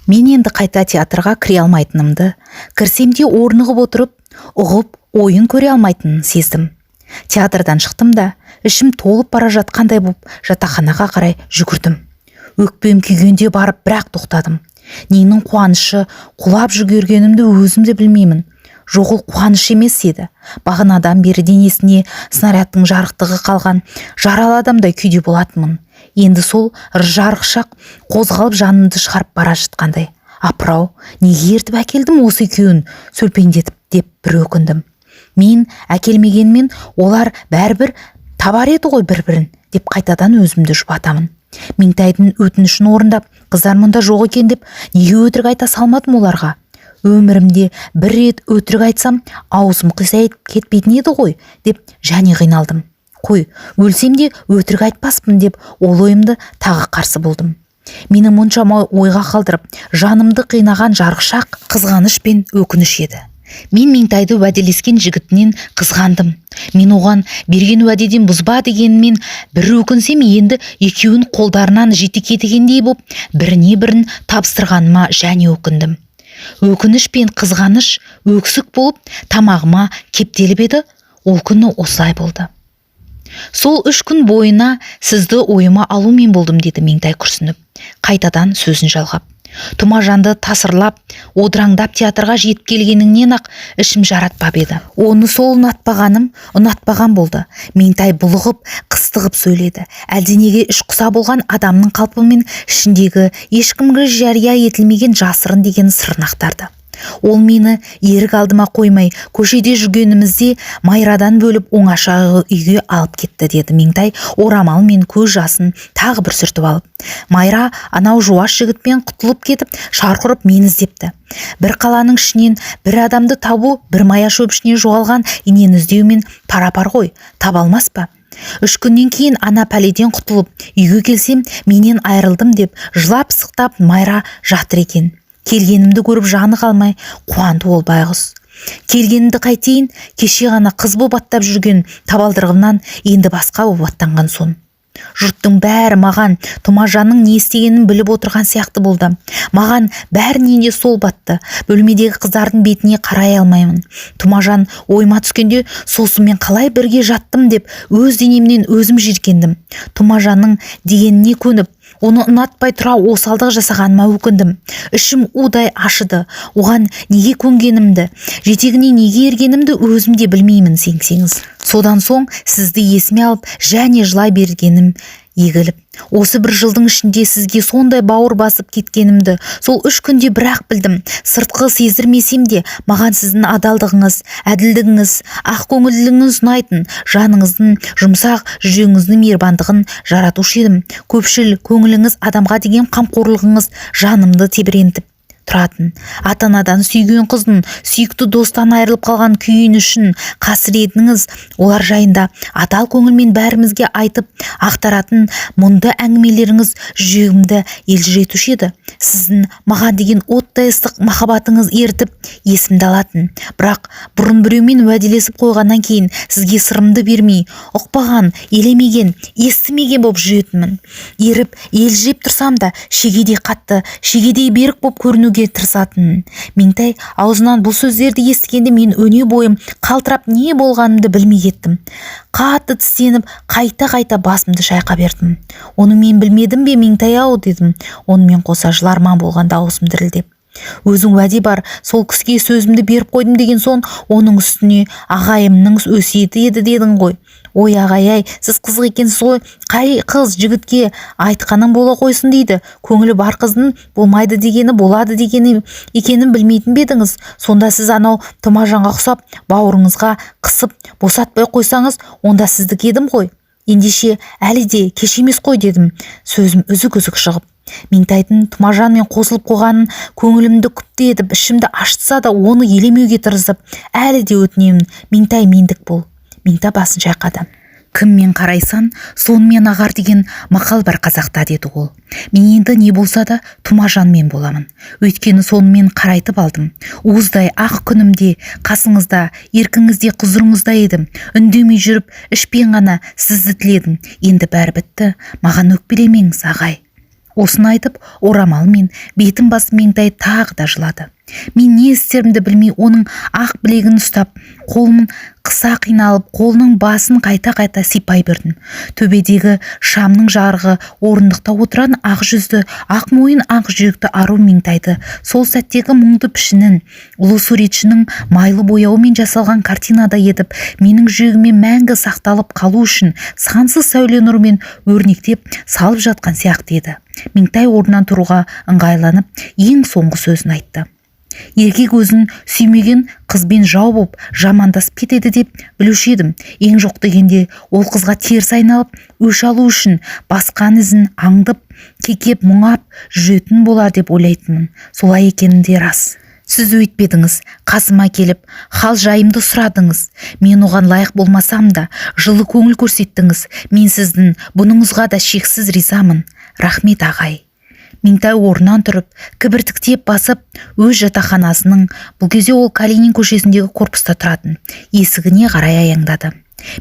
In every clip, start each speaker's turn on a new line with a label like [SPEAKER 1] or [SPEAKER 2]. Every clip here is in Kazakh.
[SPEAKER 1] Мен енді қайта театрға кіре алмайтынымды, кірсем де орнығып отырып, ұғып, ойын көре алмайтынын сездім. Театрдан шықтым да, ішім толып бара жатқандай боп, жатақханаға қарай жүгірдім. Өкпем күйгенде барып бірақ тоқтадым. Ненің қуанышы, құлап жүгіргенімді өзім де білмеймін. Жоқ, ол қуаныш емес еді. Бағанадан бері денесіне снарядтың жарықтығы қалған жаралы адамдай күйде болатынмын. Енді сол жарықшақ қозғалып жанымды шығарып бара жатқандай. Апырау, неге ертіп әкелдім осы екеуін сөлпеңдетіп деп бір өкіндім. Мен әкелмегенмен олар бәрібір табар еді ғой бір-бірін деп қайтадан өзімді жұбатамын. Меңтайдың өтінішін орындап, қыздар мұнда жоқ екен деп неге өтірік айта салмадым оларға? Өмірімде бір рет өтірік айтсам, аузым қисайып кетпейтін еді ғой деп және қиналдым. Қой, өлсем де өтірік айтпаспын деп ол ойымды тағы қарсы болдым. Мені мұншама ойға қалдырып, жанымды қинаған жарықшақ қызғаныш пен өкініш еді. Мен Меңтайды уәделескен жігітінен қызғандым. Мен оған берген уәдеден бұзба дегенмен бір өкінсем, енді екеуін қолдарынан жеті кетігендей боп, біріне бірін тапсырғаныма және өкіндім. Өкініш пен қызғаныш өксік болып тамағыма кептеліп еді. Ол күні осылай болды. Сол 3 күн бойына сізді ойыма алумен болдым, деді Меңтай күрсініп, қайтадан сөзін жалғап. Тұмажанды тасырлап, одыраңдап театрға жетіп келгеніңнен ақ ішім жаратпап еді. Оны сол ұнатпаған болды. Меңтай бұлығып, қыстығып сөйледі. Әлденеге ішқұса болған адамның қалпымен ішіндегі ешкімге жария етілмеген жасырын деген сырын ақтарды. Ол мені ерік алдыма қоймай, көшеде жүргенімізде Майрадан бөліп оңаша үйге алып кетті, деді Меңтай орамал мен көз жасын тағы бір сүртіп алып. Майра анау жуас жігітпен құтылып кетіп, шарқ ұрып мені іздепті. Бір қаланың ішінен бір адамды табу, бір мая шөпшінен жоғалған инені іздеумен пара-пар ғой, таба алмас па? 3 күннен кейін ана пәледен құтылып, үйге келсем, менен айырылдым деп жылап-сықтап Майра жатыр екен. Келгенімді көріп жаны қалмай қуанды ол байғұс. Келгенімді қайтейін, кеше ғана қыз боп аттап жүрген табалдырығымнан енді басқа боп аттанған сон. Жұрттың бәрі маған Тұмажанның не істегенін біліп отырған сияқты болды. Маған бәрінен де сол батты. Бөлмедегі қыздардың бетіне қарай алмаймын. Тұмажан ойыма түскенде сосымен қалай бірге жаттым деп өз денемнен өзім жиіркендім. Тұмажанның дегеніне көніп, оны ұнатпай тұра осалдық жасағаныма өкіндім. Ішім удай ашыды. Оған неге көнгенімді, жетегіне неге ергенімді өзім де білмеймін, сенсеңіз. Содан соң сізді есіме алып, және жылай бергенім егіліп. Осы бір жылдың ішінде сізге сондай бауыр басып кеткенімді сол 3 күнде бірақ білдім. Сыртқы сездірмесем де, маған сіздің адалдығыңыз, әділдігіңіз, ақ көңілдігіңіз ұнайтын, жаныңыздың жұмсақ, жүрегіңіздің мейірбандығын жаратушы едім. Көпшіл көңіліңіз, адамға деген қамқорлығыңыз жанымды тебірентіп тұратын. Ата-анадан сүйген қыздың сүйікті достан айырылып қалған күйін үшін қасіретіңіз, олар жайында адал көңілмен бәрімізге айтып ақтаратын мұнда әңгімелеріңіз жүрегімді елжіретуші еді. Сіздің маған деген оттай ыстық махаббатыңыз ертіп есімді алатын. Бірақ бұрын біреумен уәделесіп қойғаннан кейін сізге сырымды бермей, ұқпаған, елемеген, естімеген боп жүретінмін. Еріп, елжіреп тұрсам да шегедей қатты, шегедей берік боп көрінуге тырысатын. Меңтай аузынан бұл сөздерді естігенде мен өне бойым қалтырап не болғанымды білмей кеттім. Қатты тістеніп, қайта-қайта басымды шайқа бердім. Оны мен білмедім бе, Меңтай-ау, дедім. Онымен қоса жыларман болған дауысым дірілдеп. Өзің уәде бар, сол кісіге сөзімді беріп қойдым деген соң, оның үстіне ағайымның өсиеті еді дедің ғой. Ой ағай-ай, сіз қызық екенсіз ғой. Қай қыз жігітке айтқаның бола қойсын дейді. Көңілі бар қыздың болмайды дегені болады дегені екенін білмейтін бедіңіз. Сонда сіз анау Тұмажанға ұқсап, бауырыңызға қысып босатпай қойсаңыз, онда сіздік едім ғой. Ендеше әлі де кеш емес қой, дедім, сөзім үзік-үзік шығып. Меңтайдың Тұмажанмен қосылып қойғанын көңілімді күпті етіп, ішімді ашытса да оны елемеуге тырысып, әлі де өтінемін, Меңтай, мендік бол. Меңтай басын шайқады. Кіммен қарайсан, сонымен ағар деген мақал бар қазақта, деді ол. Мен енді не болса да Тұмажанмен боламын. Өйткені сонымен қарайтып алдым. Уыздай ақ күнімде, қасыңызда, еркіңізде, құзырыңызда едім. Үндемей жүріп, ішпен ғана сізді тіледім. Енді бәрі бітті. Маған өкпелемеңіз, ағай. Осыны айтып орамалмен бетін басып Меңтай тағы да жылады. Мен не істерімді білмей оның ақ білегін ұстап, қолымын қыса қиналып, қолының басын қайта-қайта сипай бердім. Төбедегі шамның жарығы орындықта отырған ақ жүзді, ақ мойын, ақ жүректі ару Меңтайды сол сәттегі мұңды пішінін ұлы суретшінің майлы бояуымен жасалған картинада етіп, менің жүрегіме мәңгі сақталып қалу үшін сансыз сәуле нұрымен өрнектеп салып жатқан сияқты еді. Меңтай орнынан тұруға ыңғайланып, ең соңғы сөзін айтты. Еркек өзін сүймеген қызбен жау боп жамандасып кетеді деп білуші едім. Ең жоқ дегенде ол қызға теріс айналып, өш алу үшін басқан ізін аңдып, кекеп, мұңап жүретін болар деп ойлайтынмын. Солай екенінде рас. Сіз өйтпедіңіз, қасыма келіп, хал жайымды сұрадыңыз. Мен оған лайық болмасам да, жылы көңіл көрсеттіңіз. Мен сіздің бұныңызға да шексіз ризамын. Рахмет ағай. Меңтай орнынан тұрып, кібіртіктеп басып, өз жатақханасының, бұл кезде ол Калинин көшесіндегі корпуста тұратын, есігіне қарай аяңдады.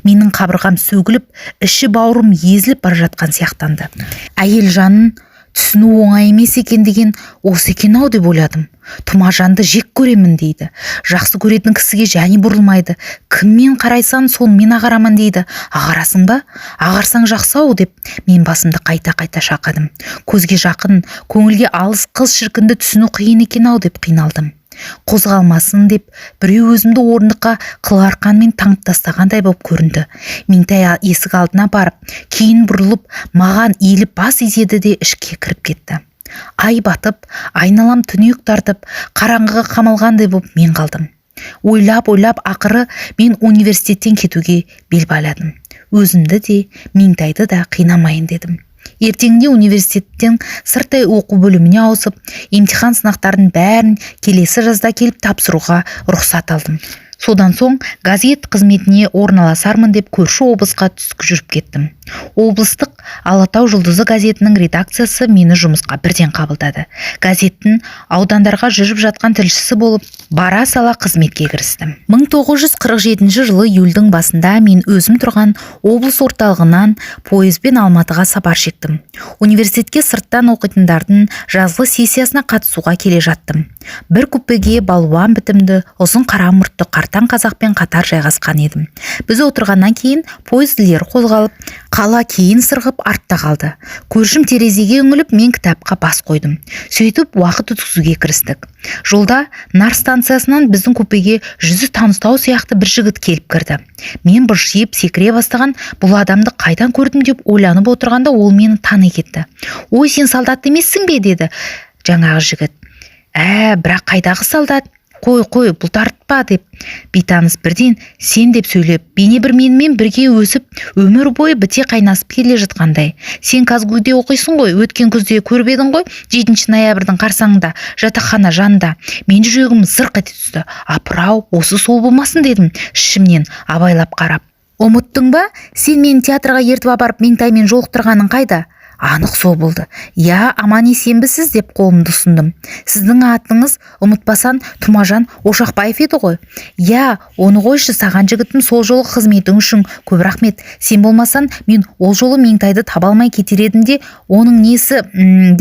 [SPEAKER 1] Менің қабырғам сөгіліп, іші бауырым езіліп бара жатқан сияқтанды. Әйел жанын түсіну оңай емес екен деген осы екен-ау деп ойладым. Тұмажанды жек көремін дейді. Жақсы көретін кісіге және бұрылмайды. Кіммен қарайсан сонымен ағарамын дейді. Ағарасың ба? Ағарсаң жақсы-ау деп мен басымды қайта-қайта шақадым. Көзге жақын, көңілге алыс қыз шіркінді түсіну қиын екен-ау деп қиналдым. Қозғалмасын деп біреу өзімді орындыққа қыл арқанмен таңып тастағандай боп көрінді. Меңтай есік алдына барып, кейін бұрылып, маған иіліп бас изеді де ішке кіріп кетті. Ай батып, айналам түнек тартып, қараңғыға қамалғандай боп мен қалдым. Ойлап ақыры мен университеттен кетуге бел байладым. Өзімді де, Меңтайды да қинамайын дедім. Ертеңінде университеттен сырттай оқу бөліміне ауысып, емтихан сынақтардың бәрін келесі жазда келіп тапсыруға рұқсат алдым. Содан соң газет қызметіне орналасармын деп көрші облысқа түсіп жүріп кеттім. Облыстық Алатау жұлдызы газетінің редакциясы мені жұмысқа бірден қабылдады. Газеттің аудандарға жүріп жатқан тілшісі болып, бара сала қызметке кірістім. 1947 жылы июльдің басында мен өзім тұрған облыс орталығынан пойызбен Алматыға сапар шектім. Университетке сырттан оқитындардың жазғы сессиясына қатысуға келе жаттым. Бір купеге балуан бітімді, ұзын қара мұртты қартаң қазақпен қатар жайғасқан едім. Біз отырғаннан кейін пойыз ілгері қозғалып, қала кейін сырғып артта қалды. Көршім терезеге үңіліп, мен кітапқа бас қойдым. Сөйтіп уақыт өткізуге кірістік. Жолда нар станциясынан біздің купеге жүзі таныстау сияқты бір жігіт келіп кірді. Мен быршиып секіре бастаған, бұл адамды қайдан көрдім деп ойланып отырғанда ол мені тани кетті. Ой, сен солдат емессің бе деді жаңағы жігіт. Бірақ қайдағы солдат? Қой, бұл тартпа деп. Бейтаныс бірден сен деп сөйлеп, бейне бір менімен бірге өсіп, өмір бойы біте қайнасып келе жатқандай. Сен Казгуде оқисың ғой, өткен күзде көріп едің ғой, 7 ноябрьдің қарсаңында, жатақхана жанында. Мен жүрегім зырқ ете түсті. Апырау, осы сол болмасын дедім, ішімнен абайлап қарап. Ұмыттың ба? Сен мені театрға ертіп апарып Меңтаймен жолықтырғаның қайда? Анық сол болды. Я, аман есенбісіз деп қолымды ұсындым. Сіздің атыңыз, ұмытпасан, Тұмажан Ошақбаев еді ғой. Я, оны қойшы, саған жігітім сол жолы қызметің үшін көп рахмет. Сен болмасан, мен ол жолы Меңтайды таба алмай кетер едім де, оның несі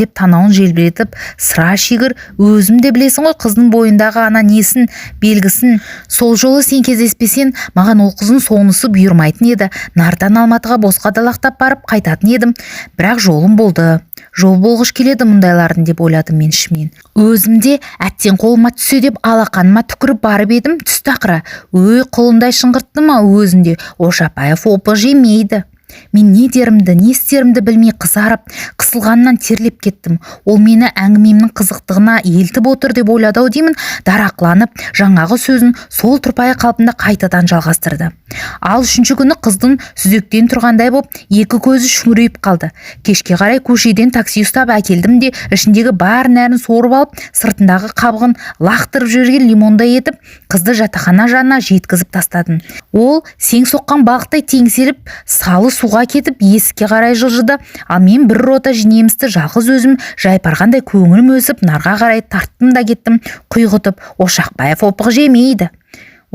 [SPEAKER 1] деп танауын желбіретіп, сыра шегір, өзім де білесің ғой, қыздың бойындағы ана несін, белгісін. Сол жолы сен кездеспесен, маған ол қыздың сонысы бұйырмайтын еді. Нардан Алматыға босқа далақтап барып қайтатын едім. Бірақ жолым болды. Жол болғыш келеді мұндайлардың деп ойладым мен ішімнен. Өзімде әттен қолыма түссе деп алақаныма түкіріп барып едім, түсті ақыра. Өй, құлындай шыңғыртты ма өзінде? Ошақбаев опы жемейді. Мен не дерімді, не істерімді білмей қызарып, қысылғаннан терлеп кеттім. Ол мені әңгімемнің қызықтығына елтіп отыр деп ойлады-ау деймін, дарақланып, жаңағы сөзін сол тұрпайы қалпында қайтадан жалғастырды. Ал үшінші күні қыздың сүзектен тұрғандай боп, екі көзі шүңірейіп қалды. Кешке қарай көшеден такси ұстап әкелдім де, ішіндегі бар нәрін сорып алып, сыртындағы қабығын лақтырып жүрген лимондай етіп, қызды жатақхана жанына жеткізіп тастадым. Ол сең соққан балықтай теңселіп, салы суға кетіп есікке қарай жылжыды. Ал мен бір рота жинемісті жалғыз өзім жайпарғандай көңілім өсіп, нарға қарай тарттым да кеттім, құйғытып, Ошақбаев опық жемейді.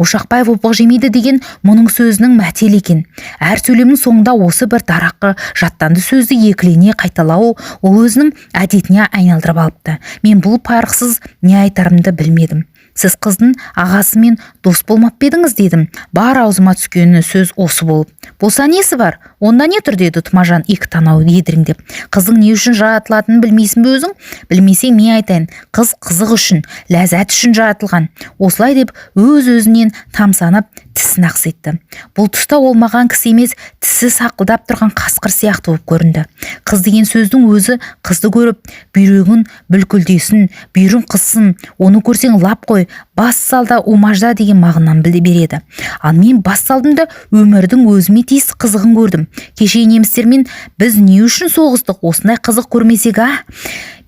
[SPEAKER 1] Ошақбаев опық жемейді деген мұның сөзінің мәтел екен. Әр сөйлемнің соңында осы бір дарақы жаттанды сөзді екілене қайталау ол өзінің әдетіне айналдырып алыпты. Мен бұл парықсыз не айтарымды білмедім. Сіз қыздың ағасымен дос болмап едіңіз дедім. Бар аузыма түскені сөз осы болып. Болса несі бар? Онда не тұр деді Тұмажан екі танау едіріңдеп. Қыздың не үшін жаратылатынын білмейсің бе өзің? Білмесең мен айтайын. Қыз қызық үшін, ләззат үшін жаратылған. Осылай деп өз-өзінен тамсанып тісін ақситты. Бұл тұста ол маған кісі емес, тісі сақылдап тұрған қасқыр сияқты болып көрінді. Қыз деген сөздің өзі қызды көріп, бүйрегін бүлкілдесін, бүйірін қыссын, оны көрсең лап қой, бас салда умажда деген мағынаны береді. Ал мен бас салдым да өмірдің өзіме тиісті қызығын көрдім. Кеше немістермен біз не үшін соғыстық, осындай қызық көрмесек,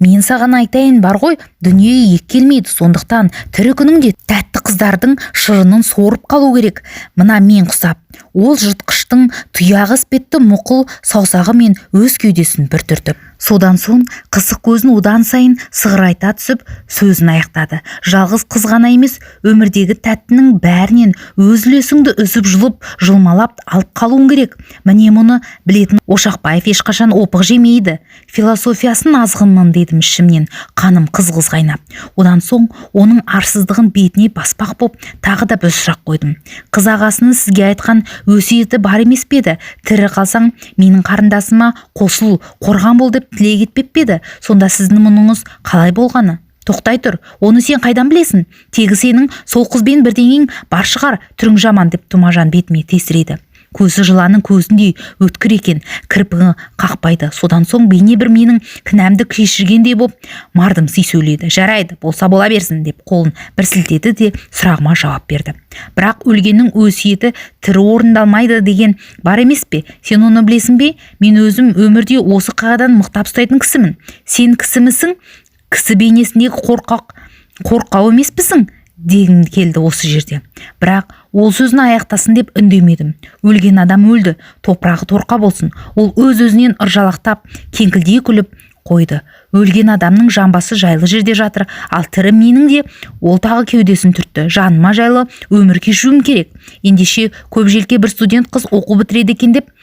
[SPEAKER 1] мен саған айтайын бар ғой, дүние ек келмейді, сондықтан тірі күніңде тәтті қыздардың шырынын сорып қалу керек. Мына мен құсап, ол жыртқыштың тұяғы іспетті мұқыл саусағы мен өз кеудесін бір түртіп. Содан соң қысық көзін одан сайын сығырайта түсіп сөзін аяқтады. Жалғыз қыз ғана емес, өмірдегі тәттінің бәрінен өз үлесіңді үзіп жұлып, жылмалап алып қалуың керек. Міне мұны білетін Ошақбаев ешқашан опық жемейді. Философиясын азғынмын дедім ішімнен, қаным қыз-қыз қайнап. Одан соң оның арсыздығын бетіне баспақ боп тағы да бір сұрақ қойдым. Қыз ағасының сізге айтқан өсиеті бар емес пе еді? Тірі қалсаң менің қарындасыма қосыл, қорған бол деп тілек етпеп еді? Сонда сіздің мұныңыз қалай болғаны? Тоқтай тұр, оны сен қайдан білесің? Тегі сенің сол қызбен бірдеңең бар шығар, түрің жаман деп Тұмажан бетіме тесірейді. Көзі жыланның көзіндей өткір екен, кірпігі қақпайды. Содан соң бейне бір менің кінәмді кешіргендей боп мардымси сөйледі. Жарайды, болса бола берсін деп қолын бір сілтеді де сұрағыма жауап берді. Бірақ өлгеннің өсиеті тірі орындалмайды деген бар емес пе? Сен оны білесің бе? Мен өзім өмірде осы қағадан мықтап ұстайтын кісімін. Сен кісімісің? Кісі бейнесіндегі қорқау емеспісің? Дегім келді осы жерде. Бірақ ол сөзін аяқтасын деп үндемедім. Өлген адам өлді, топырағы торқа болсын. Ол өз-өзінен ыржалақтап, кеңкілдей күліп қойды. Өлген адамның жамбасы жайлы жерде жатыр, ал тірі менің де ол тағы кеудесін түртті. Жаныма жайлы өмір кешуім керек. Ендеше көп желке бір студент қыз оқу бітіреді екен деп,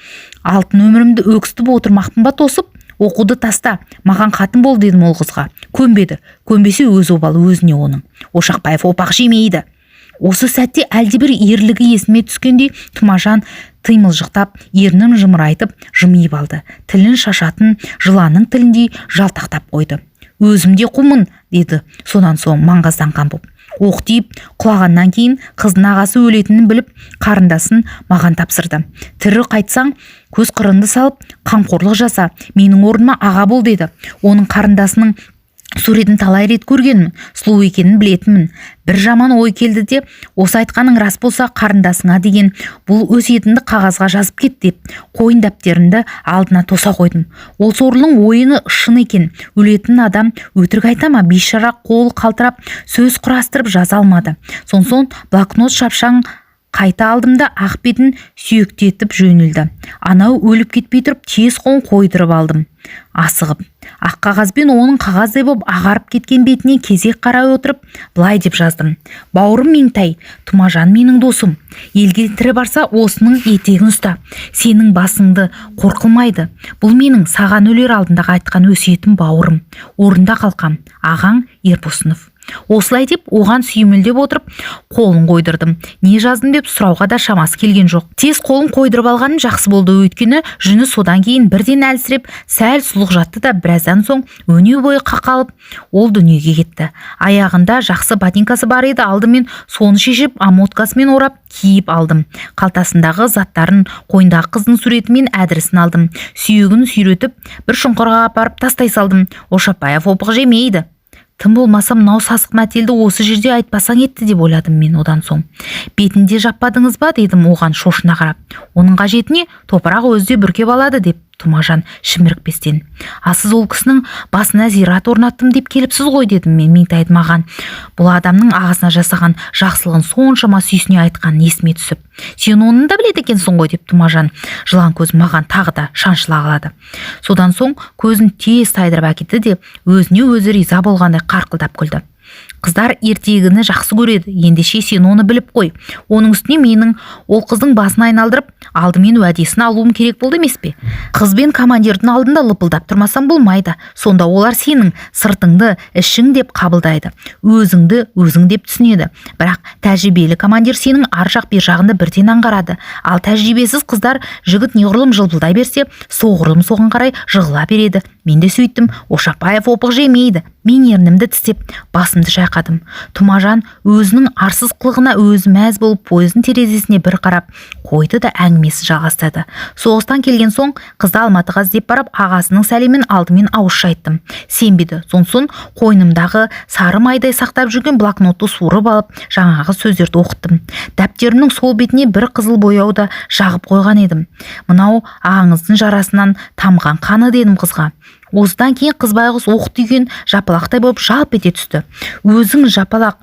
[SPEAKER 1] алтын өмірімді өксітіп отырмақпын ба тосып? Оқуды таста, маған қатын бол дедім ол қызға. Көнбеді, көнбесе өз обалы өзіне оның. Ошақбаев опақ жемейді. Осы сәтте әлдебір ерлігі есіме түскендей Тұмажан тыймылжықтап, ернін жымырайтып жымиып алды. Тілін шашатын жыланның тіліндей жалтақтап қойды. Өзімде құмын деді. Содан соң маңғазданған боп. Оқ тиіп құлағаннан кейін қыздың ағасы өлетінін біліп, қарындасын маған тапсырды. Тірі қайтсаң, көз қырынды салып, қамқорлық жаса, менің орныма аға бол деді. Оның қарындасының суретін талай рет көргенмін, сұлу екенін білетінмін. Бір жаман ой келді де, осы айтқаның рас болса қарындасыңа деген бұл өсиетіңді қағазға жазып кет деп, қойын дәптерімді алдына тоса қойдым. Ол сорлының ойыны шын екен. Өлетін адам өтірік айта ма? Бейшара қолы қалтырап сөз құрастырып жаза алмады. Соң блокнот шапшаң қайта алдым да ақ бетін сүйектетіп жөнілді. Анау өліп кетпей тұрып тез қолын қойдырып алдым. Асығып, ақ қағазбен оның қағаздай боп ағарып кеткен бетіне кезек қарай отырып, былай деп жаздым. Бауырым Меңтай, Тұмажан менің досым. Елге тірі барса осының етегін ұста. Сенің басыңды қорқылмайды. Бұл менің саған өлер алдындағы айтқан өсиетім бауырым. Орында қалқам, ағаң Ербосынов. Осылай деп оған сүймілдеп отырып қолын қойдырдым. Не жаздым деп сұрауға да шамасы келген жоқ. Тез қолын қойдырып алғаным жақсы болды, өйткені жүні содан кейін бірден әлсіреп, сәл сұлық жатты да біраздан соң өне бойы қақалып, ол дүниеге кетті. Аяғында жақсы ботинкасы бар еді, алдымен соны шешіп, амоткасымен орап киіп алдым. Қалтасындағы заттарын, қойындағы қыздың суреті мен әдірісін алдым. Сүйегін сүйретіп, бір шұңқырға апарып тастай салдым. Ошақбаев опық жемейді. Тым болмаса мынау сасық мәтелді осы жерде айтпасаң етті деп ойладым мен. Одан соң бетінде жаппадыңыз ба дедім оған шошына қарап. Оның қажетіне топырақ өзде бүркеп алады деп Тұмажан шімірікпестен. Асыз ол кісінің басына зират орнаттым деп келіпсіз ғой дедім мен. Меңтайды маған бұл адамның ағасына жасаған жақсылығын соншама сүйсіне айтқанын есіме түсіп. Сен оны да біледі екенсің ғой деп Тұмажан жылан көз маған тағы да шаншыла қалады. Содан соң көзін тез тайдырып әкетті де өзіне өзі риза болғандай қарқылдап күлді. Қыздар ертегіні жақсы көреді, ендеше сен оны біліп қой. Оның үстіне менің ол қыздың басын айналдырып алдымен уәдесін алуым керек болды емес пе? Қыз бен командирдің алдында лыпылдап тұрмасам болмайды. Сонда олар сенің сыртыңды ішің деп қабылдайды, өзіңді өзің деп түсінеді. Бірақ тәжірибелі командир сенің ар жақ бер жағыңды бірден аңғарады. Ал тәжірибесіз қыздар жігіт неғұрлым жылпылдай берсе, соғұрлым соған қарай жығыла береді. Мен де сөйттім. Ошақбаев опық жемейді. Мен ернімді тістеп басымды шайқадым. Тұмажан өзінің арсыз қылығына өзі мәз болып пойыздың терезесіне бір қарап қойды да әңгімесі жалғастырды. Соғыстан келген соң қызды Алматыға іздеп барып ағасының сәлемін алдымен ауызша айттым. Сенбеді. Сонсын қойнымдағы сары майдай сақтап жүрген блокнотты суырып алып жаңағы сөздерді оқыттым. Дәптерімнің сол бетіне бір қызыл бояуды жағып қойған едім. Мынау ағаңыздың жарасынан тамған қаны дедім қызға. Осыдан кейін қыз байғұс оқ түйген жапалақтай болып жалп ете түсті. Өзің жапалақ,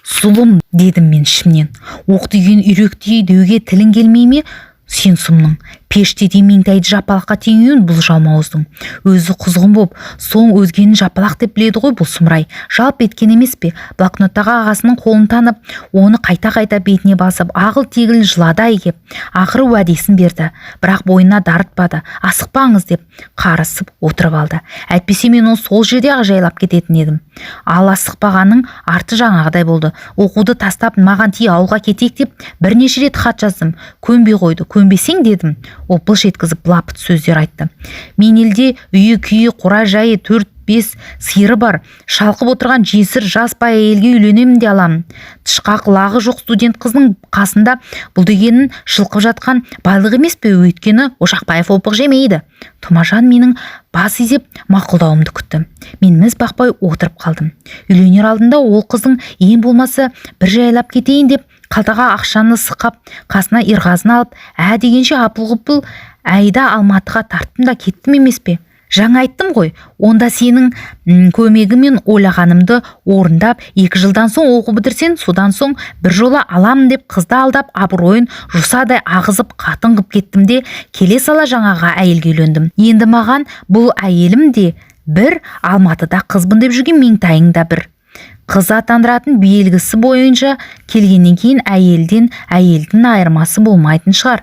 [SPEAKER 1] сұлым дедім мен ішімнен. Оқ түйген үйректей деуге тілің келмей ме? Сен сұмның. Пеште де меңтайды жапалаққа теңеуін бұл жалмауыздың. Өзі құзғын боп, соң өзгенің жапалақ деп біледі ғой бұл сұмырай. Жалп еткен емес пе? Блокноттағы ағасының қолын танып, оны қайта-қайта бетіне басып, ағыл-тегіл жылады айгеп. Ақыры уәдесін берді. Бірақ бойына дарытпады. Асықпаңыз деп қарысып отырып алды. Әйтпесе мен оны сол жерде жайлап кететін едім. Ал асықпағаның арты жаңағыдай болды. Оқуды тастап маған тей ауылға кетейік деп бірнеше рет хат жаздым. Көнбей қойды. Көнбесең дедім. Ол былш еткізіп былапыт сөздер айтты. Мен елде үйі күйі қора жайы 4-5 сиыры бар. Шалқып отырған жесір жас бай әйелге үйленемін де аламын. Тышқақ лағы жоқ студент қызның қасында бұл дегенін шылқып жатқан байлық емес пе? Өйткені Ошақбаев опық жемейді. Тұмажан менің бас изеп мақұлдауымды күтті. Мен міз бақпай отырып қалдым. Үйленер алдында ол қыздың ең болмаса бір жайлап кетейін деп қалтаға ақшаны сықап, қасына Ерғазын алып, дегенше апыл-ғұпыл әйда Алматыға тарттым да кеттім емес пе? Жаңа айттым ғой, онда сенің көмегімен ойлағанымды орындап, 2 жылдан соң оқу бітірсен, содан соң бір жола аламын деп қызды алдап, абыройын жусадай ағызып қатын қып кеттім де, келе сала жаңаға әйелге үйлендім. Енді маған бұл әйелім де бір, Алматыда қызбын деп жүрген меңтайың да бір. Қыз атандыратын белгісі бойынша келгеннен кейін әйелдің айырмасы болмайтын шығар.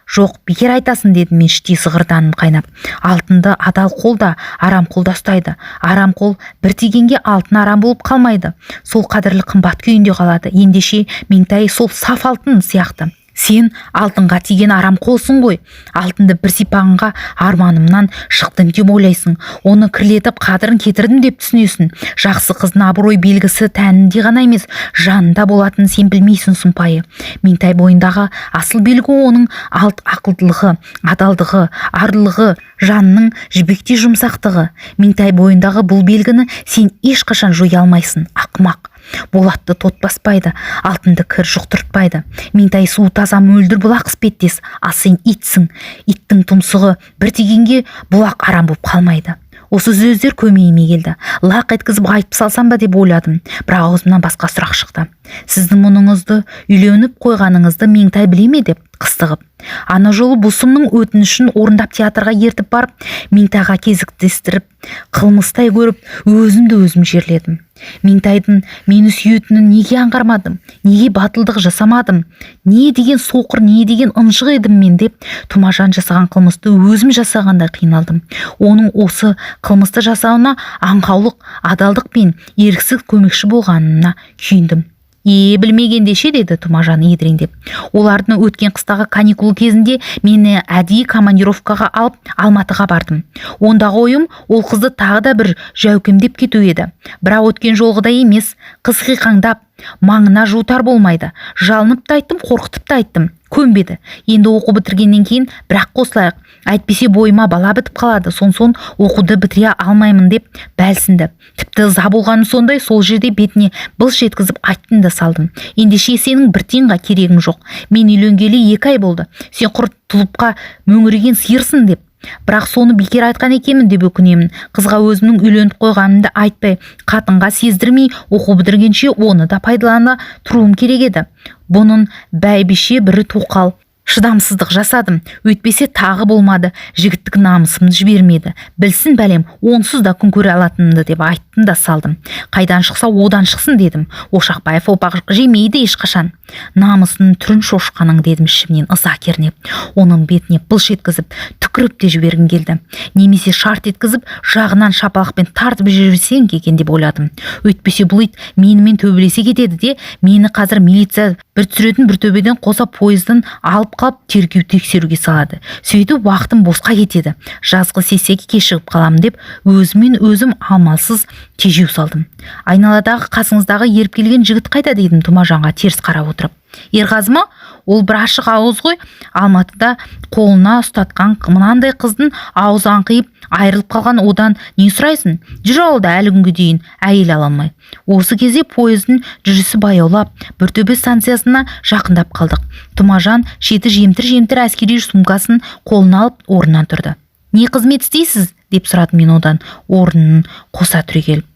[SPEAKER 1] Жоқ, бекер айтасың дедім мен іштей сығырданым қайнап. Алтынды адал қолда, арам қолда ұстайды. Арам қол бір тигенге алтын арам болып қалмайды. Сол қадірлі қымбат күйінде қалады. Ендеше меңтай сол саф алтын сияқты. Сен алтынға тиген арам қолсың ғой. Алтынды бір сипағанға арманымнан шықтым деп ойлайсың. Оны кірлетіп қадірін кетірдім деп түсінесің. Жақсы қыздың абырой белгісі тәнінде ғана емес, жанында болатынын сен білмейсің сұмпайы. Меңтай бойындағы асыл белгі оның ақылдылығы, адалдығы, арлығы, жанның жібектей жұмсақтығы. Меңтай бойындағы бұл белгіні сен ешқашан жоя алмайсың, ақымақ. Болатты тот баспайды, алтынды кір жұқтыртпайды. Меңтай суы таза мөлдір бұлақ іспеттес, ал сен итсің. Иттің тұмсығы бір тигенге бұлақ арам болып қалмайды. Осы сөздер көмейіме келді. Лақ еткізіп айтып салсам ба деп ойладым. Бірақ аузымнан басқа сұрақ шықты. Сіздің мұныңызды, үйленіп қойғаныңызды Меңтай біле ме деп қыстығып. Ана жолы бұл сұмның өтінішін орындап театрға ертіп барып, Меңтайға кезіктестіріп, қылмыстай көріп, өзімді өзім жерледім. Меңтайдың мені сүйетінін неге аңғармадым? Неге батылдық жасамадым? Не деген соқыр, не деген ынжық едім мен деп, Тұмажан жасаған қылмысты өзім жасағандай қиналдым. Оның осы қылмысты жасауына аңқаулық, адалдық пен еріксіз көмекші болғанына күйіндім. Білмегендеше деді Тұмажан едіреңдеп. Олардың өткен қыстағы каникул кезінде мені әдейі командировкаға алып Алматыға бардым. Ондағы ойым ол қызды тағы да бір жәукемдеп кету еді. Бірақ өткен жолғыдай емес, қыз қиқаңдап, маңына жутар болмайды. Жалынып та айттым, қорқытып та айттым. Көнбеді. Енді оқу бітіргеннен кейін бірақ қосылайық. Әйтпесе бойыма бала бітіп қалады. Сонсон оқуды бітіре алмаймын деп бәлсінді. Тіпті ыза болғаны сондай, сол жерде бетіне былш еткізіп айттым да салдым. Ендеше сенің бір тиынға керегің жоқ. Мен үйленгелі 2 ай болды. Сен құр тұлыпқа мөңіреген сиырсың деп. Бірақ соны бекер айтқан екенмін деп өкінемін. Қызға өзімнің үйленіп қойғанымды айтпай, қатынға сездірмей, оқу бітіргенше оны да пайдалана тұруым керек еді. Бұның бәйбіше бірі тоқал. Шыдамсыздық жасадым, өйтпесе тағы болмады, жігіттік намысымды жібермеді. Білсін бәлем, онсыз да күн көре алатынымды деп айттым да салдым. Қайдан шықса одан шықсын дедім. Ошақбаев опақ жемейді ешқашан. Намысының түрін шошқаның дедім ішімнен ыза кернеп. Оның бетіне былш еткізіп, түкіріп те жібергім келді. Немесе шарт еткізіп, жағынан шапалақпен тартып жіберсең екен деп ойладым. Өйтпесе бұл ит менімен төбелесе кетеді де, мені қазір милиция бір түсіретін бір төбеден қоса пойыздың алып қалып тергеу тексеруге салады. Сөйтіп уақытым босқа кетеді. Жазғы сессияға кешігіп қаламын деп өзімен өзім амалсыз тежеу салдым. Айналадағы қасыңыздағы еріп келген жігіт қайда дедім Тұмажанға теріс қарап отырып. Ерғазы ма? Ол бір ашық ауыз ғой. Алматыда қолына ұстатқан мынандай қыздың аузы аңқиып айырылып қалған, одан не сұрайсың? Жүр ауылда әлі күнге дейін әйел ала алмай. Осы кезде пойыздың жүрісі баяулап, Біртөбе станциясына жақындап қалдық. Тұмажан шеті жемтір әскери сумкасын қолына алып орнынан тұрды. Не қызмет істейсіз? деп сұрадым мен одан, орнын қоса түрегеліп.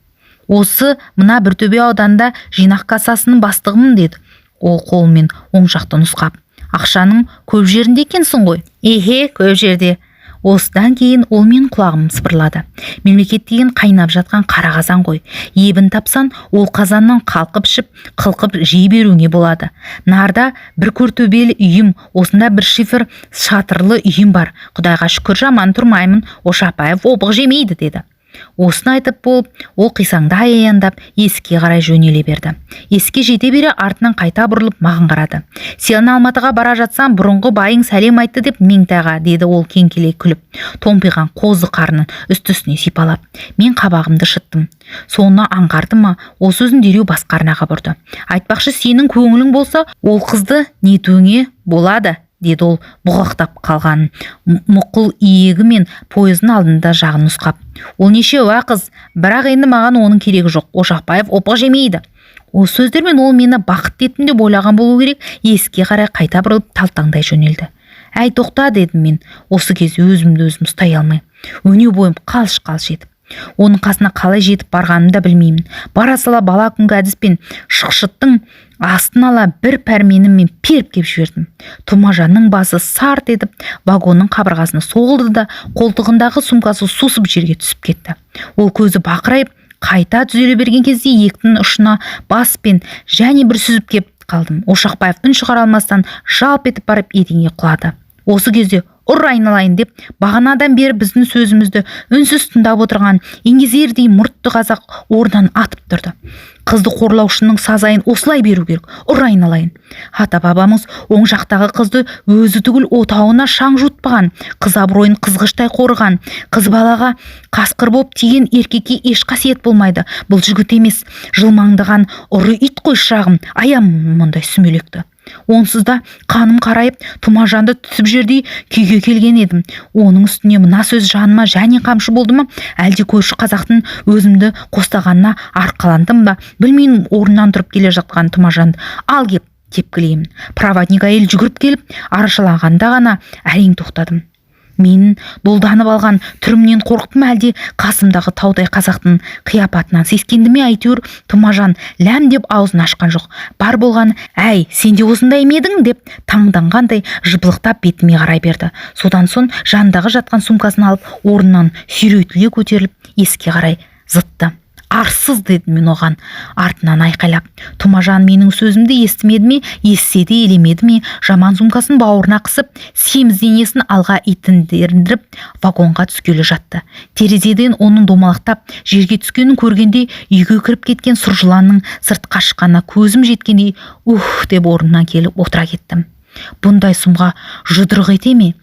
[SPEAKER 1] Осы мына Біртөбе ауданында жинақ кассасының бастығымын деді. Ол қолымен оң жақты нұсқап. Ақшаның көп жерінде екенсің ғой. Эхе, көп жерде. Осыдан кейін ол мен құлағым сыбырлады. Мемлекет деген қайнап жатқан қара қазан ғой. Ебін тапсан, ол қазаннан қалқып ішіп, қылқып жей беруіңе болады. Нарда бір көртөбелі үйім, осында бір шифр шатырлы үйім бар. Құдайға шүкір, жаман тұрмаймын. Ошақбаев опық жемейді деді. Осыны айтып болып, ол қисаңдай аяндап есікке қарай жөнеле берді. Есікке жете бере артынан қайта бұрылып маған қарады. Сен Алматыға бара жатсам, бұрынғы байың сәлем айтты деп Меңтайға, деді ол кеңкелей күліп, томпиған қозы қарнын үсті-үстіне сипалап. Мен қабағымды шыттым. Соны аңғарды ма, ол сөзін дереу басқа арнаға бұрды. Айтпақшы, сенің көңілің болса, ол қызды нетуіңе болады, деді ол бұғақтап қалған мұқыл иегі мен пойыздың алдында жағын нұсқап. Ол неше қыз, бірақ енді маған оның керегі жоқ. Ошақбаев опық жемейді. Осы сөздермен ол мені бақытты еттім деп ойлаған болу керек. Есікке қарай қайта бұрылып талтаңдай жөнелді. Әй, тоқта, дедім мен. Осы кезде өзімді өзім ұстай алмай. Өне бойым қалш-қалш етіп. Оның қасына қалай жетіп барғанымды да білмеймін. Бара сала бала күнгі әдіспен шықшыттың астын ала бір пәрменіммен періп кеп жібердім. Тұмажанның басы сарт етіп вагонның қабырғасына соғылды да қолтығындағы сумкасы сусып жерге түсіп кетті. Ол көзі бақырайып қайта түзеле берген кезде ектің ұшына баспен және бір сүзіп кеп қалдым. Ошақбаев үн шығара алмастан жалп етіп барып еденге құлады. Осы кезде ұр айналайын деп бағанадан бері біздің сөзімізді үнсіз тыңдап отырған еңгезердей мұртты қазақ орнынан атып тұрды. Қызды қорлаушының сазайын осылай беру керек, ұр айналайын. Ата-бабамыз оң жақтағы қызды өзі түгіл отауына шаң жуытпаған, қыз абыройын қызғыштай қорыған, қыз балаға қасқыр боп тиген еркекке еш қасиет болмайды. Бұл жігіт емес, жылмаңдаған ұры ит қой шырағым, аям мұндай сүмелекті. Онсыз да қаным қарайып, Тұмажанды түсіп жердей күйге келген едім. Оның үстіне мына сөз жаныма және қамшы болды ма, әлде көрші қазақтың өзімді қостағанына арқаландым ба, білмеймін. Орнынан тұрып келе жатқан Тұмажанды ал кеп тепкілеймін. Проводник әйел жүгіріп келіп арашалағанда ғана әрең тоқтадым. Менің долданып алған түрімнен қорқып ма, әлде қасымдағы таудай қазақтың қияпатынан сескенді ме? Әйтеуір Тұмажан ләм деп аузын ашқан жоқ. Бар болған, әй, сен де осындай ме едің деп таңданғандай жыпылықтап бетіме қарай берді. Содан соң жандағы жатқан сумкасын алып, орнынан сүйретіле көтеріліп есікке қарай зытты. Арсыз, дедім мен оған артынан айқайлап. Тұмажан менің сөзімді естімеді ме, естісе де елемеді ме? Жаман сумкасын бауырына қысып, семіз денесін алға итіндіріп вагонға түскелі жатты. Терезеден оның домалақтап жерге түскенін көргенде үйге кіріп кеткен сұр жыланның сыртқа шыққанына көзім жеткендей деп орнынан келіп отыра кеттім. Бұндай сұмға жұдырық ете ме?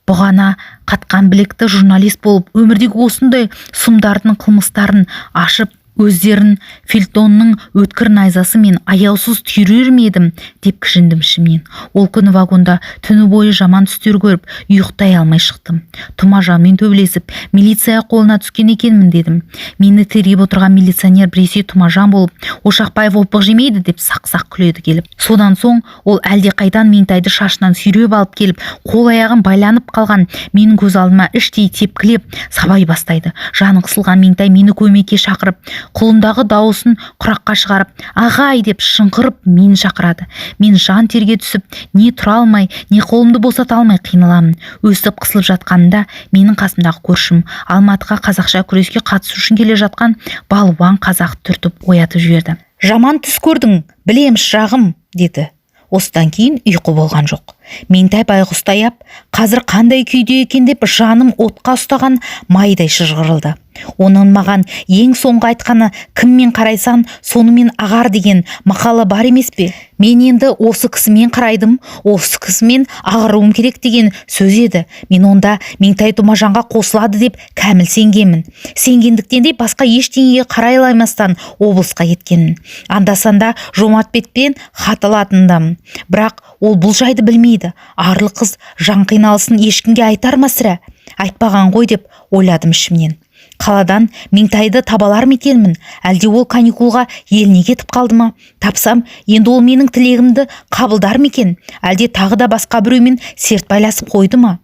[SPEAKER 1] Бұғана қатқан білекті журналист болып өмірдегі осындай сұмдардың қылмыстарын ашып өздерін фельтонның өткір найзасы мен аяусыз түйрер ме едім деп кіжіндім ішімнен. Ол күні вагонда түні бойы жаман түстер көріп ұйықтай алмай шықтым. Тұмажанмен төбелесіп милиция қолына түскен екенмін дедім. Мені тергеп отырған милиционер біресе Тұмажан болып, Ошақбаев опық жемейді деп сақ-сақ күледі келіп. Содан соң ол әлде қайдан Меңтайды шашынан сүйреп алып келіп, қол аяғын байланып қалған менің көз алдыма іштей тепкілеп сабай бастайды. Жаны қысылған Меңтай мені көмекке шақырып, құлындағы дауысын құраққа шығарып, ағай деп шыңғырып мені шақырады. Мен жан терге түсіп, не тұра алмай, не қолымды босата алмай қиналамын. Өстіп қысылып жатқанында менің қасымдағы көршім Алматыға қазақша күреске қатысу үшін келе жатқан балуан қазақ түртіп оятып жіберді. Жаман түс көрдің, білем шырағым, деді. Осыдан кейін ұйқы болған жоқ. Меңтай байғұстай ап, қазір қандай күйде екен деп жаным отқа ұстаған майдай шыжғырылды. Оның маған ең соңғы айтқаны кіммен қарайсан сонымен ағар деген мақалы бар емес пе? Мен енді осы кісімен қарайдым, осы кісімен ағаруым керек деген сөз еді. Мен онда Меңтай Тұмажанға қосылады деп кәміл сенгенмін. Сенгендіктен де басқа ештеңеге қарай алмастан облысқа кеткенмін. Анда-санда Жомартбекпен хат алатындамын. Бірақ ол бұл жайды білмейді. Арлы қыз жан қиналысын ешкімге айтар ма сірә? Айтпаған ғой деп ойладым ішімнен. Қаладан Меңтайды табалар ма екенмін? Әлде ол каникулға еліне кетіп қалды ма? Тапсам, енді ол менің тілегімді қабылдар ма екен? Әлде тағы да басқа біреумен серт байласып қойды ма?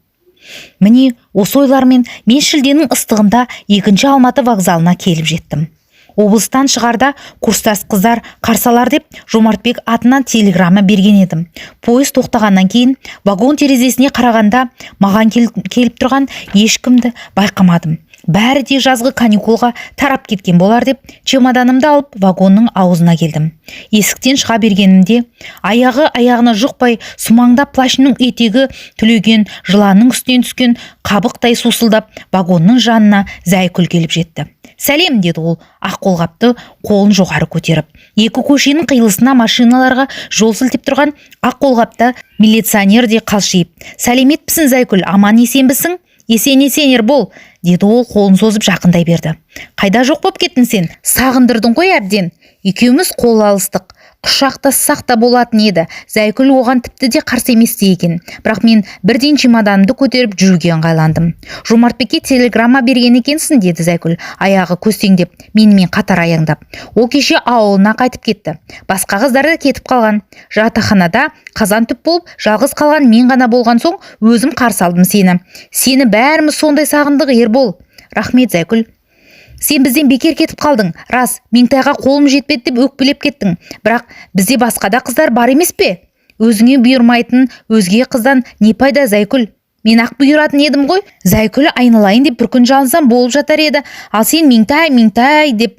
[SPEAKER 1] Міне, осы ойлармен мен шілденің ыстығында 2-ші Алматы вокзалына келіп жеттім. Облыстан шығарда курстас қыздар қарсалар деп Жомартбек атынан телеграмма берген едім. Пойыз тоқтағаннан кейін вагон терезесіне қарағанда маған келіп тұрған ешкімді байқамадым. Бәрі де жазғы каникулға тарап кеткен болар деп чемоданымды алып вагонның аузына келдім. Есіктен шыға бергенімде аяғына жұқпай сумаңдап плащының етегі түлеген жыланның үстінен түскен қабықтай сусылдап вагонның жанына Зайкүл келіп жетті. «Сәлем», деді ол ақ қолғапты қолын жоғары көтеріп. Екі көшенің қиылысына машиналарға жол сілтеп тұрған ақ қолғапта милиционер де қалшиып: «Сәлеметпісің Зайкүл, аман есенбісің?» «Есен бол», деді ол қолын созып жақындай берді. «Қайда жоқ боп кеттің сен? Сағындырдың ғой әбден». Екеуміз қол алыстық. Құшақтассақ та болатын еді. Зайкүл оған тіпті де қарсы емес екен. Бірақ мен бірден чемоданымды көтеріп жүруге ыңғайландым. «Жомартбекке телеграмма берген екенсің», деді Зайкүл, аяғы көстеңдеп, менімен қатар аяңдап. «Ол кеше ауылына қайтып кетті. Басқа қыздар да кетіп қалған. Жатақханада қазан түп болып, жалғыз қалған мен ғана болған соң өзім қарсы алдым сені. Сені бәріміз сондай сағындық, Ербол». «Рахмет, Зайкүл. Сен бізден бекер кетіп қалдың. Рас, Меңтайға қолым жетпеді деп өкпелеп кеттің. Бірақ бізде басқа да қыздар бар емес пе? Өзіңе бұйырмайтын өзге қыздан не пайда, Зайкүл? Мен ақ бұйыратын едім ғой». Зайкүл айналайын деп бір күн жалынсам болып жатар еді. Ал сен Меңтай деп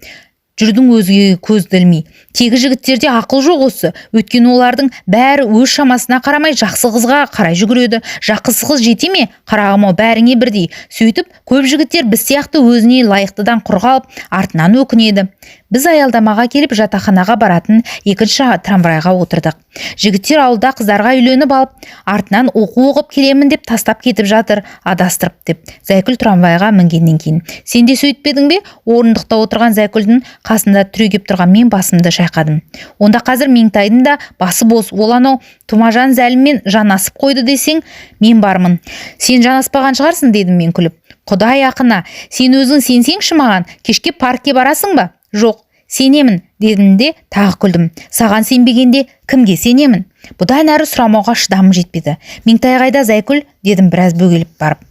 [SPEAKER 1] жүрдің өзге көзді ілмей. Тегі жігіттерде ақыл жоқ осы. Өйткені олардың бәрі өз шамасына қарамай жақсы қызға қарай жүгіреді. Жақсы қыз жете ме? Қарағым, бәріңе бірдей. Сөйтіп, көп жігіттер біз сияқты өзіне лайықтыдан құр қалып, артынан өкінеді. Біз аялдамаға келіп жатақханаға баратын 2-ші трамвайға отырдық. Жігіттер ауылда қыздарға үйленіп алып, артынан оқу оқып келемін деп тастап кетіп жатыр, адастырып деп. Зайкүл трамвайға мінгеннен кейін: «Сен де сөйтпедің бе?» Орындықта отырған Зайкүлдің қасында түрегеп тұрған мен басымды шайқадым. «Онда қазір Меңтайдың да басы бос. Ол анау Тұмажан зәліммен жанасып қойды десең, мен бармын». «Сен жанаспаған шығарсың», дедім мен күліп. «Құдай ақына, сен өзің сенсеңші маған, кешке паркке барасың ба?» «Жоқ, сенемін», дедім де тағы күлдім. «Саған сенбегенде кімге сенемін?» Бұдан әрі сұрамауға шыдамым жетпеді. «Меңтай қайда, Зайкүл?» дедім біраз бөгеліп барып.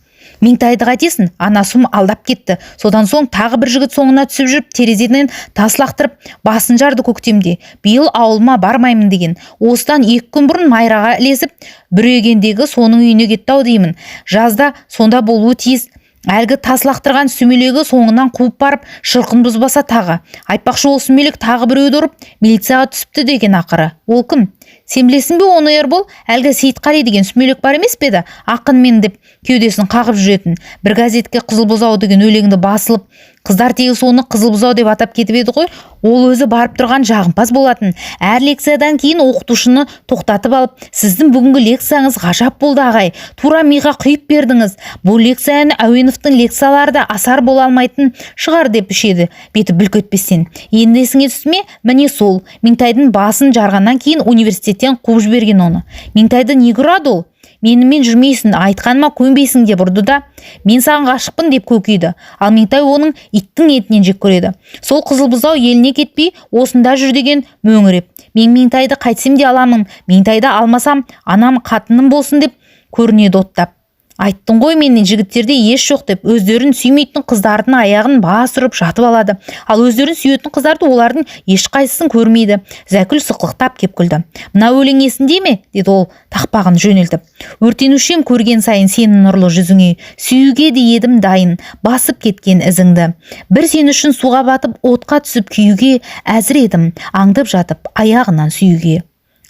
[SPEAKER 1] «Меңтайды қайтесің? Анасым алдап кетті. Содан соң тағы бір жігіт соңына түсіп жүріп, терезеден тас лақтырып, басын жарды көктемде. Биыл ауылыма бармаймын деген. Осыдан 2 күн бұрын Майраға ілесіп, бүрегендегі соның үйіне кетті-ау деймін. Жазда сонда болуы тиіс. Әлгі тас лақтырған сүмелегі соңынан қуып барып, шырқын бұзбаса тағы. Айтпақшы, ол сүмелек тағы біреуді ұрып, милицияға түсіпті деген ақыры. Ол кім? Сен білесің бе оны, Ербол? Әлгі Сейітқали деген сүмелек бар емес пе еді? Ақын мен деп кеудесін қағып жүретін. Бір газетке Қызыл бұзау деген өлеңді басылып, қыздар тегі соны Қызыл бұзау деп атап кетіп еді ғой. Ол өзі барып тұрған жағымпаз болатын. Әр лекциядан кейін оқытушыны тоқтатып алып: «Сіздің бүгінгі лекцияңыз ғажап болды, ағай. Тура миға құйып бердіңіз. Бұл лекцияны Әуеновтың лекциялары да асар бола алмайтын шығар» деп ішеді, беті бүлк етпестен. Енді есіңе түсті ме? Міне сол. Меңтайдың басын жарғаннан кейін университеттен қуып жіберген оны. Меңтайды не көрады ол? «Менімен жүрмейсің, айтқаныма көнбейсің» деп ұрды да. «Мен саған ғашықпын» деп көкиді. Ал Меңтай оның иттің етінен жек көреді. Сол Қызыл бұзау еліне кетпей осында жүр деген мөңіреп. «Мен Меңтайды қайтсем де аламын. Меңтайды алмасам, анам қатыным болсын» деп көрінеді оттап. Айттың ғой менен жігіттерде еш жоқ деп, өздерін сүймейтін қыздардың аяғын басырып жатып алады. Ал өздерін сүйетін қыздарды олардың ешқайсысын көрмейді. Зәкүл сықылықтап кеп күлді. Мына өлең есіңде ме? Деді ол тақпағын жөнелтіп. Өртенушем көрген сайын сенің нұрлы жүзіңе, сүюге де едім дайын, басып кеткен ізіңді. Бір сен үшін суға батып, отқа түсіп күйуге әзір едім, аңдып жатып аяғынан сүюге.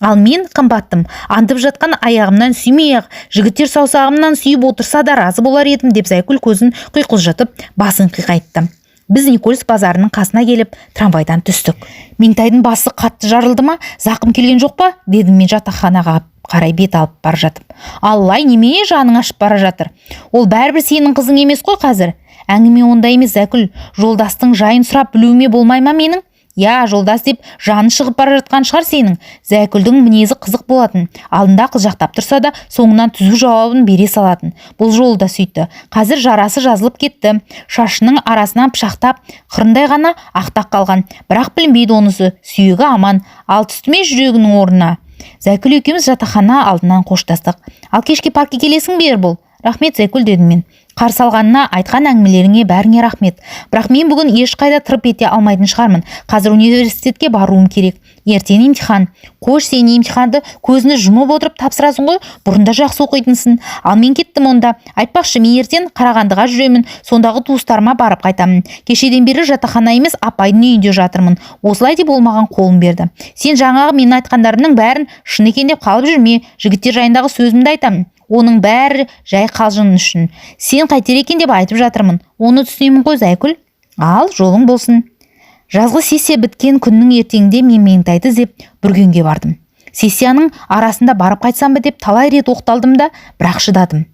[SPEAKER 1] Ал мен қымбаттым, андып жатқан аяғымнан сүймей-ақ, жігіттер саусағымнан сүйіп отырса да разы болар едім деп Зайкүл көзін құйқылжытып, басын қиқайтты. Біз Никольс базарының қасына келіп, трамвайдан түстік. Меңтайдың басы қатты жарылды ма, зақым келген жоқ па? Дедім мен жатақханаға қарай бет алып бара жатып. Аллай, немене жаның ашып бара жатыр? Ол бәрібір сенің қызың емес қой қазір. Әңгіме онда емес, Зәкүл, жолдастың жайын сұрап білуіме болмай ма менің? Я, жолдас деп жаны шығып бара жатқан шығар сенің. Зәкүлдің мінезі қызық болатын. Алдында қылжақтап тұрса да, соңынан түзу жауабын бере салатын. Бұл жолы да сөйтті. Қазір жарасы жазылып кетті. Шашының арасынан пышақтап, қырындай ғана ақтақ қалған. Бірақ білінбейді онысы. Сүйегі аман. Ал түстіме жүрегінің орнына. Зәкүл екеуміз жатақхана алдынан қоштастық. Ал кешке паркке келесің бе Ербол? Рахмет, Зәкүл, дедім мен. Қарсы алғанына, айтқан әңгімелеріңе бәріңе рахмет. Бірақ мен бүгін ешқайда тырып ете алмайтын шығармын. Қазір университетке баруым керек. Ертең имтихан. Қош, сен имтиханды көзіңді жұмып отырып тапсырасың ғой, бұрында жақсы оқитынсың. Ал мен кеттім онда. Айтпақшы, мен ертең Қарағандыға жүремін. Сондағы туыстарыма барып қайтамын. Кешеден бері жатақхана емес, апайдың үйінде жатырмын. Осылай деп ол маған қолын берді. Сен жаңағы мен айтқандарымның бәрін шын екен деп қалып жүрме. Жігіттер жайындағы сөзімді айтамын. Оның бәрі жай қалжың үшін. Сен қайтер екен деп айтып жатырмын. Оны түсінемін ғой, Зайкүл. Ал жолың болсын. Жазғы сессия біткен күннің ертеңінде мен Меңтайды іздеп Бүргенге бардым. Сессияның арасында барып қайтсам ба деп талай рет оқталдым да, бірақ шыдадым.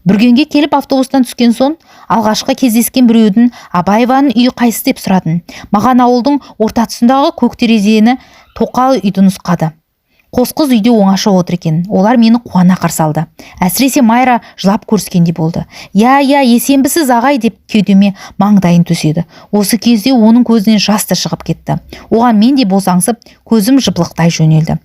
[SPEAKER 1] Бүргенге келіп автобустан түскен соң, алғашқы кездескен біреудің Абаеваның үйі қайсы деп сұрадым. Маған ауылдың орта тұсындағы көк терезені тоқал үйді нұсқады. Қос қыз үйде оңаша отыр екен. Олар мені қуана қарсы алды. Әсіресе Майра жылап көріскендей болды. Я, есенбісіз ағай деп кеудеме маңдайын төседі. Осы кезде оның көзінен жас та шығып кетті. Оған мен де босаңсып, көзім жыпылықтай жөнелді.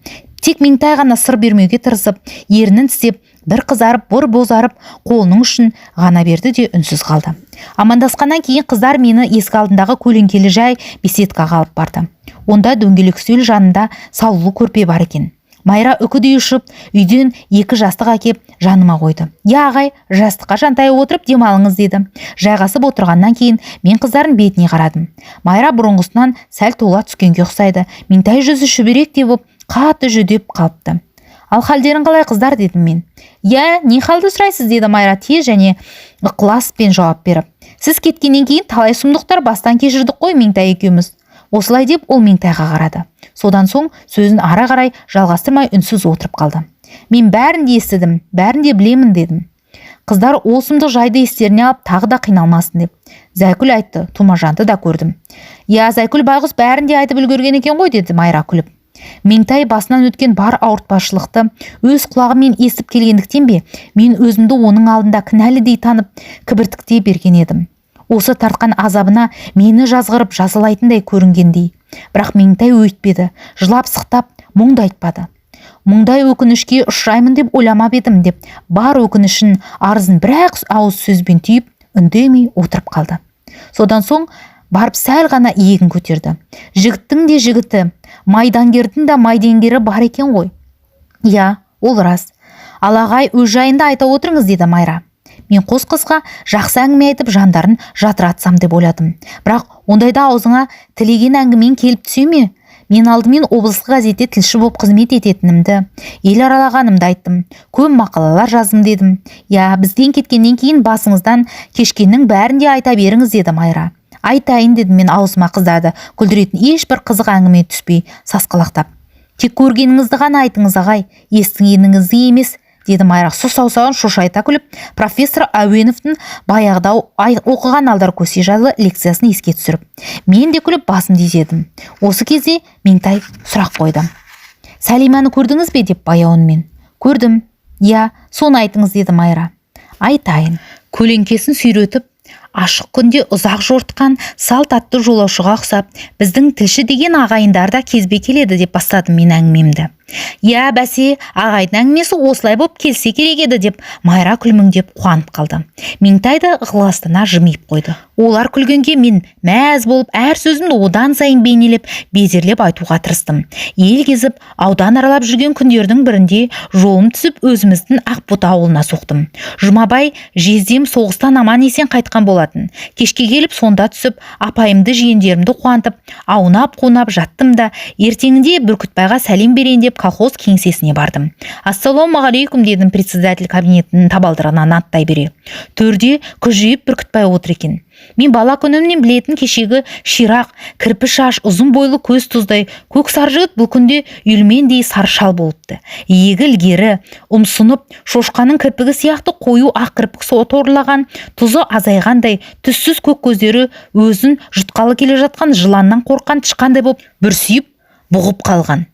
[SPEAKER 1] Тек Меңтай ғана сыр бермеуге тырысып, ерінін тістеп, бір қызарып, бір бозарып, қолының ұшын ғана берді де үнсіз қалды. Амандасқаннан кейін қыздар мені есік алдындағы көлеңкелі жай беседкаға алып барды. Онда дөңгелек үстел жанында саулы көрпе бар екен. Майра үкідей ұшып, үйден 2 жастық әкеп жаныма қойды. Я, ағай, жастыққа жантайы отырып демалыңыз деді. Жайғасып отырғаннан кейін мен қыздардың бетіне қарадым. Майра бұрынғысынан сәл тола түскенге ұқсайды. Меңтай жүзі шүберектей боп, қатты жүдеп қалыпты. Ал халдерің қалай қыздар, дедім мен. Я, не халды сұрайсыз, деді Майра тез және ықыласпен жауап беріп. Сіз кеткеннен кейін талай сұмдықтар бастан кешірдік қой Меңтай екеуміз. Осылай деп ол Меңтайға қарады. Содан соң сөзін ара қарай жалғастырмай үнсіз отырып қалды. Мен бәрін де естідім, бәрін де білемін, дедім. Қыздар ол сұмдық жайды естеріне алып тағы да қиналмасын деп. Зайкүл айтты, Тумажанды да көрдім. Я, Зайкүл байғұс бәрін де айтып үлгерген екен ғой, деді Майра күліп. Меңтай басынан өткен бар ауыртпашылықты өз құлағымен естіп келгендіктен бе, мен өзімді оның алдында кінәлідей танып, кібіртіктей берген едім. Осы тартқан азабына мені жазғырып жазалайтындай көрінгендей. Бірақ Меңтай өйтпеді, жылап сықтап, мұңды айтпады. Мұндай өкінішке ұшыраймын деп ойламап едім деп, бар өкінішін арызын бір-ақ ауыз сөзбен түйіп, үндемей отырып қалды. Содан соң барып сәл ғана иегін көтерді. Жігіттің де жігіті, майдангердің де майдангері бар екен ғой. Я, ол рас. Ал ағай, өз жайында айта отырыңыз, деді Майра. Мен қос қызға жақсы әңгіме айтып жандарын жатыратсам деп ойладым. Бірақ ондайда аузыңа тілеген әңгімен келіп түсе ме? Мен алдымен облыстық газетте тілші боп қызмет ететінімді, ел аралағанымды айттым. Көп мақалалар жаздым, дедім. Я, бізден кеткеннен кейін басыңыздан кешкеннің бәрін де айта беріңіз, деді Майра. Айтайын, дедім мен аузыма қыздады. Күлдіретін ешбір қызық әңгіме түспей сасқалақтап. Тек көргеніңізді ғана айтыңыз, ағай, естігеніңізді емес, деді Майра сұс саусағын шошайта күліп, профессор Әуеновтың баяғыда оқыған алдар көсе жайлы лекциясын еске түсіріп. Мен де күліп басымды изедім. Осы кезде Меңтай сұрақ қойды. Сәлиманы көрдіңіз бе, деп баяуынмен. Көрдім. Я, соны айтыңыз, деді Майра. Айтайын. Көлеңкесін сүйретіп, ашық күнде ұзақ жортқан салт атты жолаушыға ұқсап, біздің тілші деген ағайындар да кезбе келеді деп бастадым мен әңгімемді. Я бәсе, ағайдың әңгімесі осылай боп келсе керек еді деп Майра күлміңдеп қуанып қалды. Меңтай да ықыластана жымиып қойды. Олар күлгенге мен мәз болып әр сөзімді одан сайын бейнелеп, безерлеп айтуға тырыстым. Ел кезіп, аудан аралап жүрген күндердің бірінде жолым түсіп өзіміздің Ақбота ауылына соқтым. Жұмабай жездем соғыстан аман есен қайтқан болатын. Кешке келіп сонда түсіп, апайымды жиендерімді қуантып, аунап-қунап жаттым да, ертеңінде Бүркітбайға сәлем берейін деп колхоз кеңсесіне бардым. Ассалаумағалейкум дедім председатель кабинетінің табалдырығынан аттай бере. Төрде күжиіп Бүркітбай отыр екен. Мен бала күнімнен білетін кешегі ширақ, кірпі шаш, ұзын бойлы көз тұздай, көк сары жігіт бұл күнде үйілмендей сары шал болыпты. Иегі ілгері, ұмсынып, шошқаның кірпігі сияқты қою ақ кірпік торлаған, тұзы азайғандай, түссіз көк көздері өзін жұтқалы келе жатқан жыланнан қорқан тышқандай боп бүрсиіп, бұғып қалған.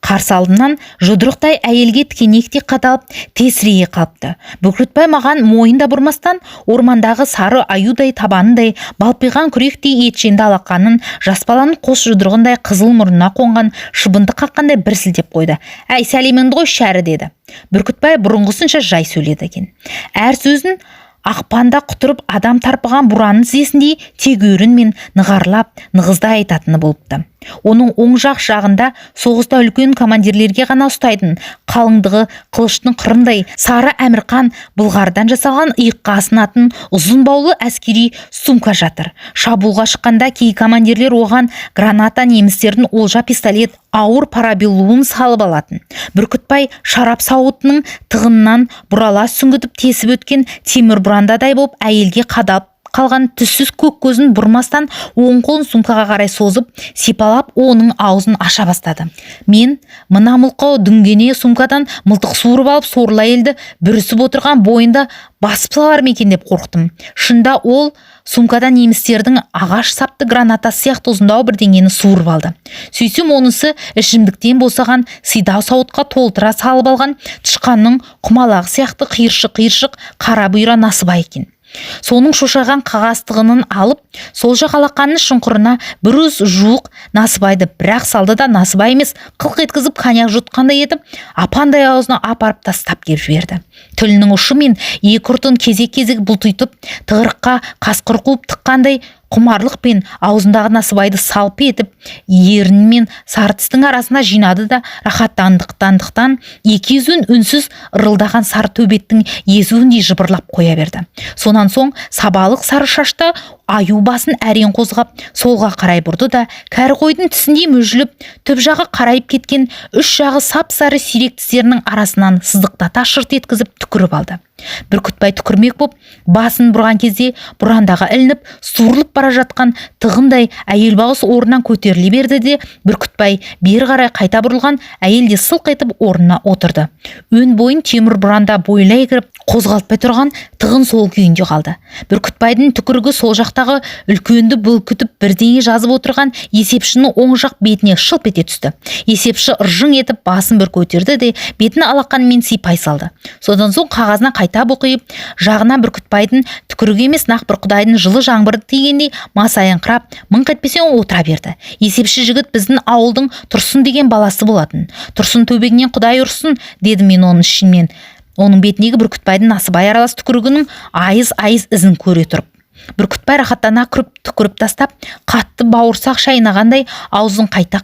[SPEAKER 1] Қарсы алдымнан жұдырықтай әйелге тікенектей қадалып тесірейе қалыпты. Бүркітбай маған мойында бұрмастан ормандағы сары аюдай табанындай балпиған күректей етшенді алақанын жас баланың қос жұдырығындай қызыл мұрнына қонған шыбынды қаққандай бір сілтеп қойды. Әй, сәлеміңді ғой шәрі деді. Бүркітбай бұрынғысынша жай сөйледі екен. Әр сөзін ақпанда құтырып адам тарпыған бураның тізесіндей тегеурін мен нығарлап, нығыздай айтатыны болыпты. Оның оң жақ жағында соғыста үлкен командирлерге ғана ұстайтын қалыңдығы қылыштың қырындай сары әмірқан былғардан жасалған иыққа асынатын ұзын баулы әскери сумка жатыр. Шабуылға шыққанда кей командирлер оған граната, немістердің олжа пистолет, ауыр парабеллум салып алатын. Бүркітбай шарап сауытының тығынынан бұрала сүңгітіп тесіп өткен темір бұрандадай боп әйелге қадап қалған түссіз көк көзін бұрмастан оң қолын сумкаға қарай созып, сипалап оның аузын аша бастады. Мен мына мылқау дүнгене сумкадан мылтық суырып алып сорлы әйелді бүрісіп отырған бойында басып салар ма екен деп қорықтым. Шында ол сумкадан немістердің ағаш сапты гранатасы сияқты ұзындау бірдеңені суырып алды. Сөйтсем онысы ішімдіктен босаған сидау сауытқа толтыра салып алған тышқанның құмалағы сияқты қиыршық қара бұйра насыбай екен. Соның шошайған қағастығының алып, сол жақ алақанның шұңқырына бір уыс жуық насыбайды бір-ақ салды да насыбай емес қылқ еткізіп коньяк жұтқандай етіп, апандай аузына апарып тастап келіп жіберді. Тілінің ұшы мен екі ұртын кезек-кезек бұлтитып, тығырыққа қасқыр қуып тыққандай құмарлықпен аузындағы насыбайды салпы етіп, ерін мен сары тістің арасына жинады да рахаттандықтан екеуін үнсіз ырылдаған сары төбеттің езуіндей жыбырлап қоя берді. Сонан соң сабалық сары шашты аю басын әрең қозғап солға қарай бұрды да кәрі қойдың тісіндей мүжіліп түп жағы қарайып кеткен үш жағы сап-сары сирек тістерінің арасынан сыздықтата шырт еткізіп түкіріп алды. Бүркітбай түкірмек боп басын бұрған кезде бұрандаға ілініп суырылып бара жатқан тығындай әйел бағыс орнынан көтеріле берді де Бүркітбай бері қарай қайта бұрылған әйелде сылқ етіп орнына отырды. Өн бойын темір бұранда бойлай кіріп қозғалтпай тұрған тығын сол күйінде қалды. Бүркітбайдың түкірігі сол жақтағы үлкенді бүлкітіп бірдеңе жазып отырған есепшінің оң жақ бетіне шылп ете түсті. Есепші ыржың етіп басын бір көтерді де бетін алақанымен сипай салды. Содан соң қағазына қайта бұқиып, жағына Бүркітбайдың түкірігі емес нақ бір құдайдың жылы жаңбырды тигендей масайыңқырап, мыңқ етпесең отыра берді. Есепші жігіт біздің ауылдың Тұрсын деген баласы болатын. Тұрсын төбегінен құдай ұрсын, деді мен оның ішінен. Оның бетіндегі Бүркітбайдың насыбай аралас түкірігінің айыз ізін көре тұрып. Бүркітбай рахаттана түкіріп тастап, қатты бауырсақ шайнағандай аузын қайта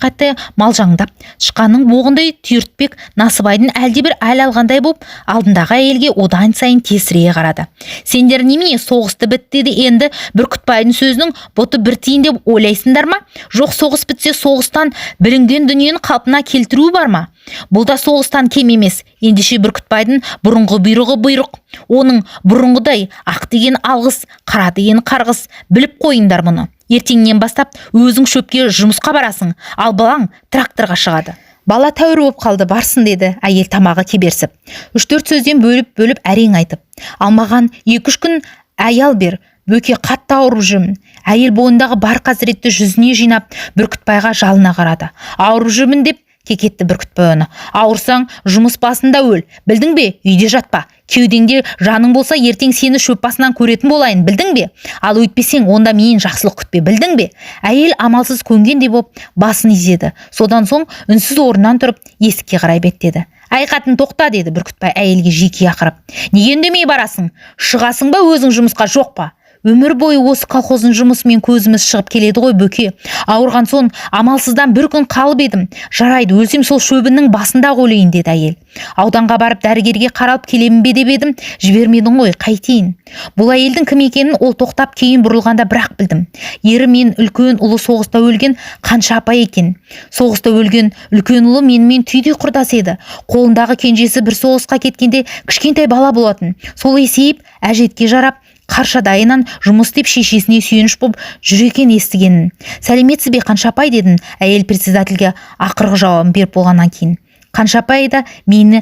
[SPEAKER 1] малжаңдап, тышқанның боғындай түйіртпек насыбайдың әлдебір әл алғандай боп, алдындағы әйелге одан сайын тесірейе қарады. Сендер немене соғысты бітті де енді Бүркітбайдың сөзінің бұты бір тиін деп ойлайсыңдар ма? Жоқ, соғыс бітсе соғыстан білінген дүниені қалпына келтіру бар ма? Бұл да соғыстан кем емес. Ендеше Бүркітбайдың бұрынғы бұйрық. Оның бұрынғыдай ақ деген алғыс, қара деген қарғыс. Біліп қойыңдар мұны. Ертеңнен бастап өзің шөпке жұмысқа барасың, ал балаң тракторға шығады. Бала тәуір болып қалды, барсын деді әйел тамағы кеберсіп. 3-4 сөзден бөліп әрең айтып. Алмаған 2-3 күн аял бер, бөке қатты ауырып жүрмін. Әйел бойындағы бар қасіретті жүзіне жинап Бүркітбайға жалына қарады. Ауырып жүрмін деп кекетті Бүркітбай оны. Ауырсаң жұмыс басында өл, білдің бе, үйде жатпа, Кеудеңде жаның болса, ертең сені шөп басынан көретін болайын, білдің бе? Ал өйтпесең, онда менен жақсылық күтпе, білдің бе? Әйел амалсыз көнгендей боп басын изеді. Содан соң үнсіз орнынан тұрып есікке қарай беттеді. Әй қатын, тоқта, деді Бүркітбай әйелге жеке ақырып. Неге үндемей барасың? Шығасың ба, өзің жұмысқа, жоқ па? Өмір бойы осы колхоздың жұмысымен көзіміз шығып келеді ғой, Бөке. Ауырған соң амалсыздан бір күн қалып едім. Жарайды, өлсем сол шөбінің басында өлейін, деді әйел. Ауданға барып дәрігерге қаралып келемін бе деп едім, жібермедің ғой, қайтейін. Бұл әйелдің кім екенін ол тоқтап кейін бұрылғанда бірақ білдім. Ері мен үлкен ұлы соғыста өлген Қанша апа екен. Соғыста өлген үлкен ұлы менімен түйдей құрдас еді. Қолындағы кенжесі бір соғысқа кеткенде кішкентай бала болатын. Сол есейіп әжетке жарап Қаршадайынан жұмыс деп шешесіне сүйеніш боп жүр екен естігенін. Сәлеметсіз бе, Қаншапай, дедім әйел председательге ақырғы жауабын беріп болғаннан кейін. Қаншапай да мені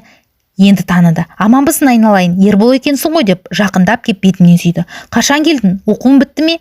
[SPEAKER 1] енді таныды. Аманбысың айналайын, Ербол екенсің ғой деп жақындап кеп бетімнен сүйді. Қашан келдің? Оқуың бітті ме?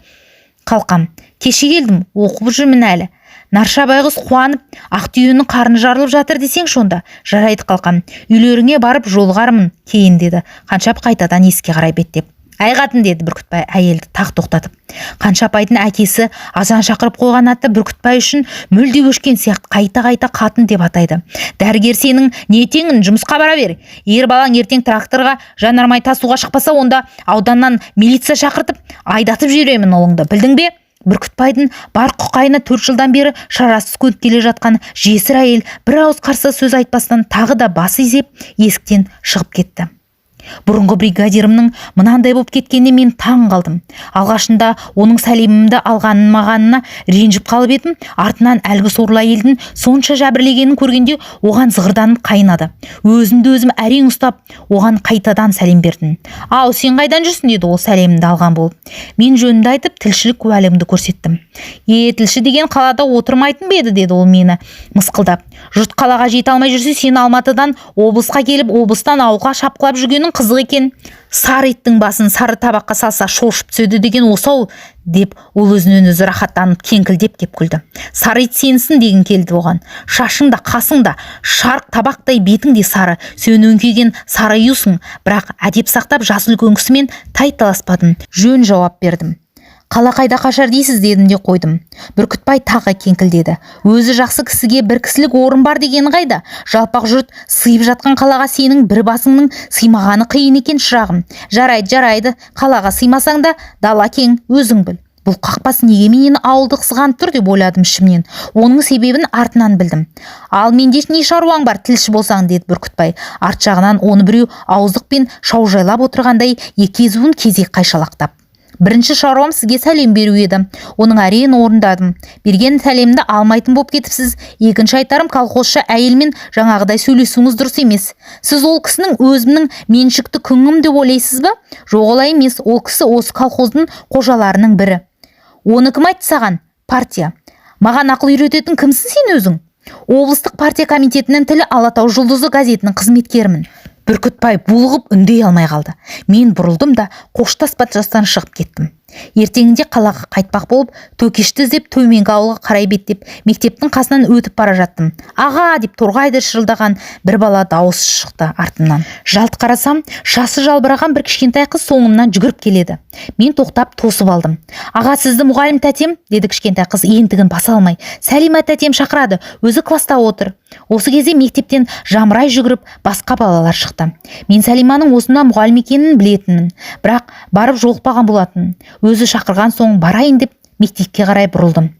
[SPEAKER 1] Қалқам, кеше келдім, оқып жүрмін әлі. Нарша байғыз қуанып, ақ түйенің қарны жарылып жатыр десеңші онда. Жарайды қалқам, үйлеріңе барып жолғармын кейін, деді Қаншап қайтадан есікке қарай беттеп. Әй қатын, деді Бүркітбай әйелді тақ тоқтатып. Қаншапайдың әкесі азан шақырып қойған атты Бүркітбай үшін мүлде өшкен сияқты қайта-қайта қатын деп атайды. Дәрігер сенің не теңін, жұмысқа бара бер. Ер балаң ертең тракторға жанармай тасуға шықпаса, онда ауданнан милиция шақыртып айдатып жіберемін ұлыңды, білдің бе? Бүркітбайдың бар құқайына 4 жылдан бері шарасыз көніп келе жатқан жесір әйел бір ауыз қарсы сөз айтпастан тағы да бас изеп есіктен шығып кетті. Бұрынғы бригадирімнің мынандай боп кеткенде мен таң қалдым. Алғашында оның сәлемімді алғанмағанына ренжіп қалып едім. Артынан әлгі сорлы әйелдің сонша жәбірлегенін көргенде оған зығырданып қайнады. Өзімді өзім әрең ұстап, оған қайтадан сәлем бердім. Ау, сен қайдан жүрсің, деді ол сәлемімді алған болып. Мен жөнімді айтып, тілшілік куәлігімді көрсеттім. Тілші деген қалада отырмайтын ба еді, деді ол мені мысқылдап. Жұрт қалаға жете алмай жүрсе, сен Алматыдан облысқа келіп, облыстан ауылға шапқылап жүргенің қызық екен. Сары иттің басын сары табаққа салса шошып түседі деген осы-ау, деп ол өзінен өзі рахаттанып кеңкілдеп кеп күлді. Сары ит сенсің деген келді оған. Шашың да, қасың да, шарық табақтай бетің де сары, сен өңкеген сары юсың, бірақ әдеп сақтап жас үлкен кісімен тайталаспадың, жөн жауап бердім. Қала қайда қашар дейсіз, дедім де қойдым. Бүркітбай тағы кеңкілдеді. Өзі жақсы кісіге бір кісілік орын бар дегені қайда? Жалпақ жұрт сыйып жатқан қалаға сенің бір басыңның сыймағаны қиын екен, шырағым. Жарайды, қалаға сыймасаң да дала кең, өзің біл. Бұл қақпас неге менен ауылдық сыған тұр деп ойладым ішімнен. Оның себебін артынан білдім. Ал менде не шаруаң бар, тілші болсаң, деді Бүркітбай. Арт жағынан оны біреу ауыздықпен шаужайлап отырғандай екі езуін кезек қайшалақтап. Бірінші шаруам сізге сәлем беру еді. Оның әрең орындадым. Берген сәлемді алмайтын боп кетіпсіз. Екінші айтарым, колхозшы әйелмен жаңағыдай сөйлесуіңіз дұрыс емес. Сіз ол кісінің өзімнің меншікті күңім деп ойлайсыз ба? Жоқ, олай емес. Ол кісі осы колхоздың қожаларының бірі. Оны кім айтты саған? Партия. Маған ақыл үйрететін кімсің сен өзің? Облыстық партия комитетінің тілі Алатау жұлдызы газетінің қызметкерімін. Бүркітбай булығып үндей алмай қалды. Мен бұрылдым да қоштаспастан шығып кеттім. Ертеңінде қалаға қайтпақ болып, Төкешті іздеп төменгі ауылға қарай беттеп, мектептің қасынан өтіп бара жаттым. Аға, деп торғайды шырылдаған бір бала дауысы шықты артымнан. Жалт қарасам, шасы жалбыраған бір кішкентай қыз соңымнан жүгіріп келеді. Мен тоқтап тосып алдым. Аға, сізді мұғалім тәтем, деді кішкентай қыз ентігін баса алмай. Сәлима тәтем шақырады, өзі класта отыр. Осы кезде мектептен жамырай жүгіріп басқа балалар шықты. Мен Сәлиманың осында мұғалім екенін білетінмін, бірақ барып жолықпаған болатын. Өзі шақырған соң барайын деп мектепке қарай бұрылдым.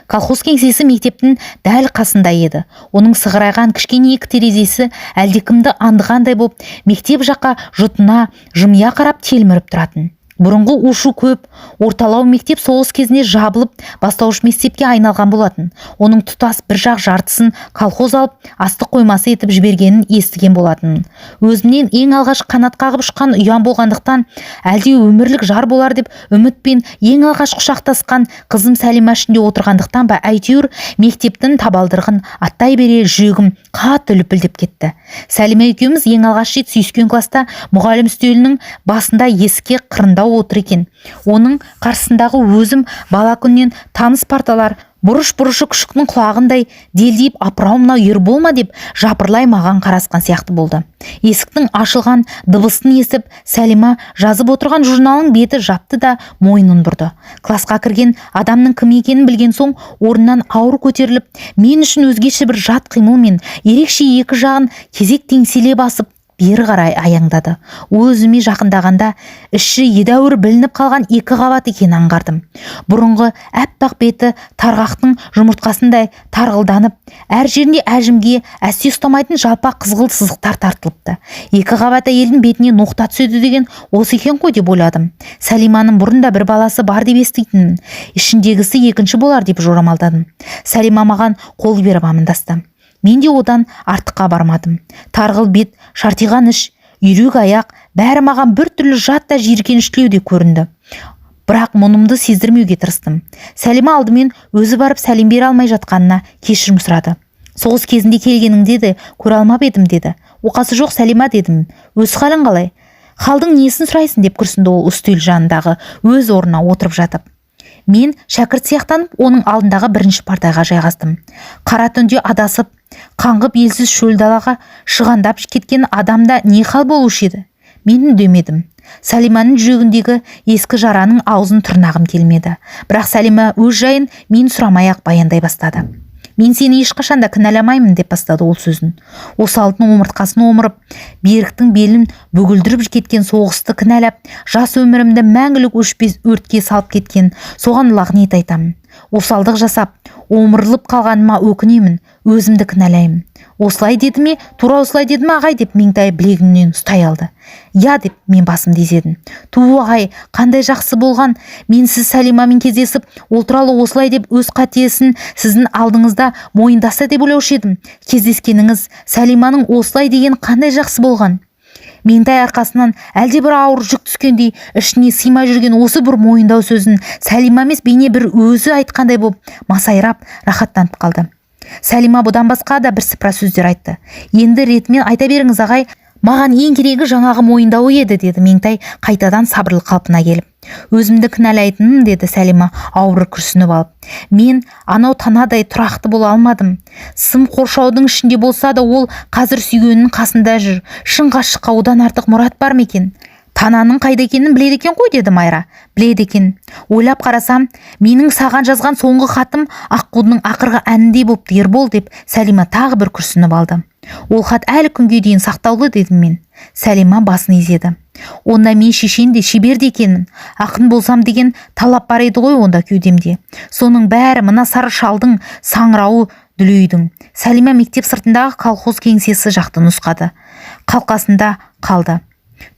[SPEAKER 1] Колхоз кеңсесі мектептің дәл қасында еді. Оның сығырайған кішкене екі терезесі әлдекімді аңдығандай боп мектеп жаққа жұтына жымия қарап телміріп тұратын. Бұрынғы ушу көп, орталау мектеп соғыс кезінде жабылып, бастауыш мектепке айналған болатын. Оның тұтас бір жақ жартысын колхоз алып, астық қоймасы етіп жібергенін естіген болатын. Өзімнен ең алғаш қанат қағып ұшқан ұян болғандықтан, әлде өмірлік жар болар деп үмітпен ең алғаш құшақтасқан қызым Сәлима ішінде отырғандықтан ба, әйтеуір мектептің табалдырығын аттай бере жүрегім қатты лүпілдеп кетті. Сәлима екеуміз ең алғаш рет сүйіскен класста мұғалім үстелінің басында есікке қырындау отыр екен. Оның қарсысындағы өзім бала күннен таныс парталар бұрыш-бұрышы күшіктің құлағындай делдиіп апырау мынау Ербол ма деп жапырлай маған қарасқан сияқты болды. Есіктің ашылған дыбысын естіп, Сәлима жазып отырған журналын беті жапты да мойнын бұрды. Класқа кірген адамның кім екенін білген соң орнынан ауыр көтеріліп, мен үшін өзгеше бір жат қимылмен ерекше екі жағын кезек теңселе басып бері қарай аяңдады. Өзіме жақындағанда іші едәуір білініп қалған екі қабат екенін аңғардым. Бұрынғы әппақ беті тарғақтың жұмыртқасындай тарғылданып, әр жерінде әжімге әсте ұстамайтын жалпақ қызғылт сызықтар тартылыпты. Екі қабат әйелдің бетіне ноқта түседі деген осы екен ғой деп ойладым. Сәлиманың бұрында бір баласы бар деп еститінмін. Ішіндегісі екінші болар деп жорамалдадым. Сәлима маған қол беріп амандасты. Мен де одан артыққа бармадым. Тарғыл бет, шартиған іш, үйрек аяқ, бәрі маған бір түрлі жат та жиіркеніштілеу көрінді. Бірақ мұнымды сездірмеуге тырыстым. Сәлима алдымен өзі барып сәлем бере алмай жатқанына кешірім сұрады. Соғыс кезінде келгеніңде де көре алмап едім деді. Оқасы жоқ Сәлима дедім. Өз халің қалай? Халдың несін сұрайсың деп күрсінді ол үстел жанындағы өз орнына отырып жатып. Мен шәкірт сияқтанып оның алдындағы бірінші партаға жайғастым. Қара түнде адасып, қаңғып елсіз шөл далаға шығандап кеткен адамда не хал болушы еді? Мен үндемедім. Сәлиманың жүрегіндегі ескі жараның аузын тырнағым келмеді. Бірақ Сәлима өз жайын мен сұрамай-ақ баяндай бастады. Мен сені ешқашанда кінәламаймын деп бастады ол сөзін. Осы алтын омыртқасын омырып, беріктің белін бүгілдіріп кеткен соғысты кінәлап, жас өмірімді мәңгілік өшпес өртке салып кеткен соған лағнет айтамын. Осалдық жасап, омырылып қалғаныма өкінемін, өзімді кінәлаймын. Осылай деді ме, тура осылай деді ме ағай деп Меңтай білегімнен ұстай алды. Я деп мен басымды изедім. Ту ағай, қандай жақсы болған. Мен сіз Сәлимамен кездесіп, ол туралы осылай деп өз қатесін сіздің алдыңызда мойындаса деп ойлаушы едім. Кездескеніңіз Сәлиманың осылай деген қандай жақсы болған. Меңтай арқасынан әлде бір ауыр жүк түскендей ішіне сыймай жүрген осы бір мойындау сөзін Сәлима емес бейне бір өзі айтқандай боп масайрап рахаттанып қалды. Сәлима бұдан басқа да бірсыпыра сөздер айтты. Енді ретімен айта беріңіз ағай, маған ең керегі жаңағы мойындауы еді деді Меңтай қайтадан сабырлы қалпына келіп. Өзімді кінәлайтынмын деді Сәлима ауыр күрсініп алып. Мен анау танадай тұрақты бола алмадым. Сым қоршаудың ішінде болса да ол қазір сүйгенінің қасында жүр. Шын ғашыққа одан артық мұрат бар ма екен? Тананың қайда екенін біледі екен ғой деді Майра. Біледі екен. Ойлап қарасам, менің саған жазған соңғы хатым аққудың ақырғы әніндей бопты Ербол деп Сәлима тағы бір күрсініп алды. Ол хат әлі күнге дейін сақтаулы дедім мен. Сәлима басын изеді. Онда мен шешен де шебер де екенмін. Ақын болсам деген талап бар еді ғой онда кеудемде. Соның бәрі мына сары шалдың саңырауы дүлейдің. Сәлима мектеп сыртындағы колхоз кеңсесі жақты нұсқады. Қалқасында қалды.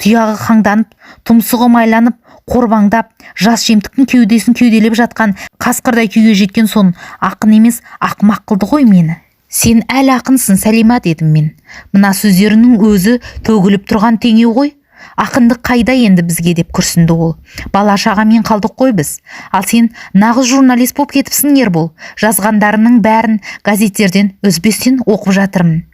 [SPEAKER 1] Тұяғы қаңданып, тұмсығы майланып, қорбаңдап, жас жемтіктің кеудесін кеуделеп жатқан қасқырдай күйге жеткен соң ақын емес ақымақ қылды ғой мені. Сен әлі ақынсың Сәлима дедім мен. Мына сөздерінің өзі төгіліп тұрған теңеу ғой. Ақындық қайда енді бізге деп күрсінді ол. Бала шағамен қалдық қой біз. Ал сен нағыз журналист боп кетіпсің Ербол. Жазғандарының бәрін газеттерден үзбестен оқып жатырмын.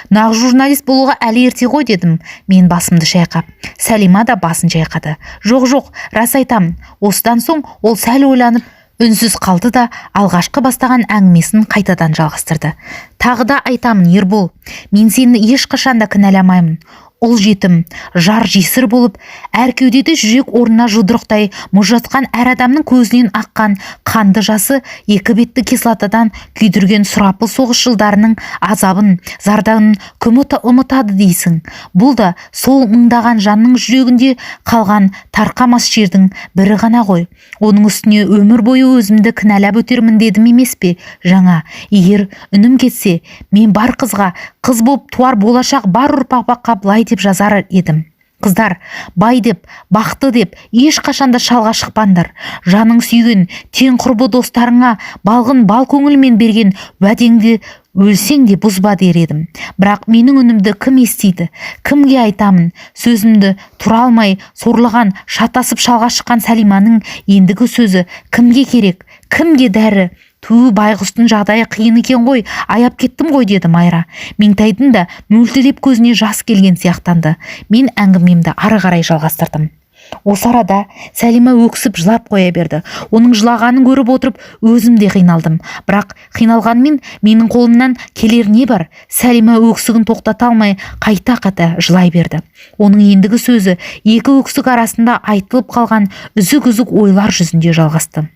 [SPEAKER 1] Нағыз журналист болуға әлі ерте ғой дедім мен басымды шайқап. Сәлима да басын шайқады. Жоқ, рас айтамын. Осыдан соң ол сәл ойланып үнсіз қалды да алғашқы бастаған әңгімесін қайтадан жалғастырды. Тағы да айтамын Ербол, мен сені ешқашанда кінәламаймын. Ұл жетім, жар жесір болып, әр кеудеде жүрек орнына жұдырықтай мұз жатқан әр адамның көзінен аққан қанды жасы екі бетті кислотадан күйдірген сұрапыл соғыс жылдарының азабын, зардабын кім ұмытады дейсің. Бұл да сол мыңдаған жанның жүрегінде қалған тарқамас жердің бірі ғана ғой. Оның үстіне өмір бойы өзімді кінәлап өтермін дедім емес пе жаңа. Егер үнім кетсе, мен бар қызға, қыз боп туар болашақ бар ұрпаққа былай деп жазар едім. Қыздар, бай деп, бақты деп ешқашанда шалға шықпаңдар. Жаның сүйген, тең құрбы достарыңа балғын бал көңілмен берген уәдеңді өлсең де бұзба дер едім. Бірақ менің үнімді кім естиді? Кімге айтамын? Сөзімді тұра алмай сорлаған, шатасып шалға шыққан Сәлиманың ендігі сөзі кімге керек? Кімге дәрі? Ту байғұстың жағдайы қиын екен ғой, аяп кеттім ғой деді Майра. Меңтайдың да мөлтілеп көзіне жас келген сияқтанды. Мен әңгімемді ары қарай жалғастырдым. Осы арада Сәлима өксіп жылап қоя берді. Оның жылағанын көріп отырып өзім де қиналдым. Бірақ қиналғанмен менің қолымнан келер не бар? Сәлима өксігін тоқтата алмай қайта жылай берді. Оның ендігі сөзі екі өксік арасында айтылып қалған үзік-үзік ойлар жүзінде жалғасты.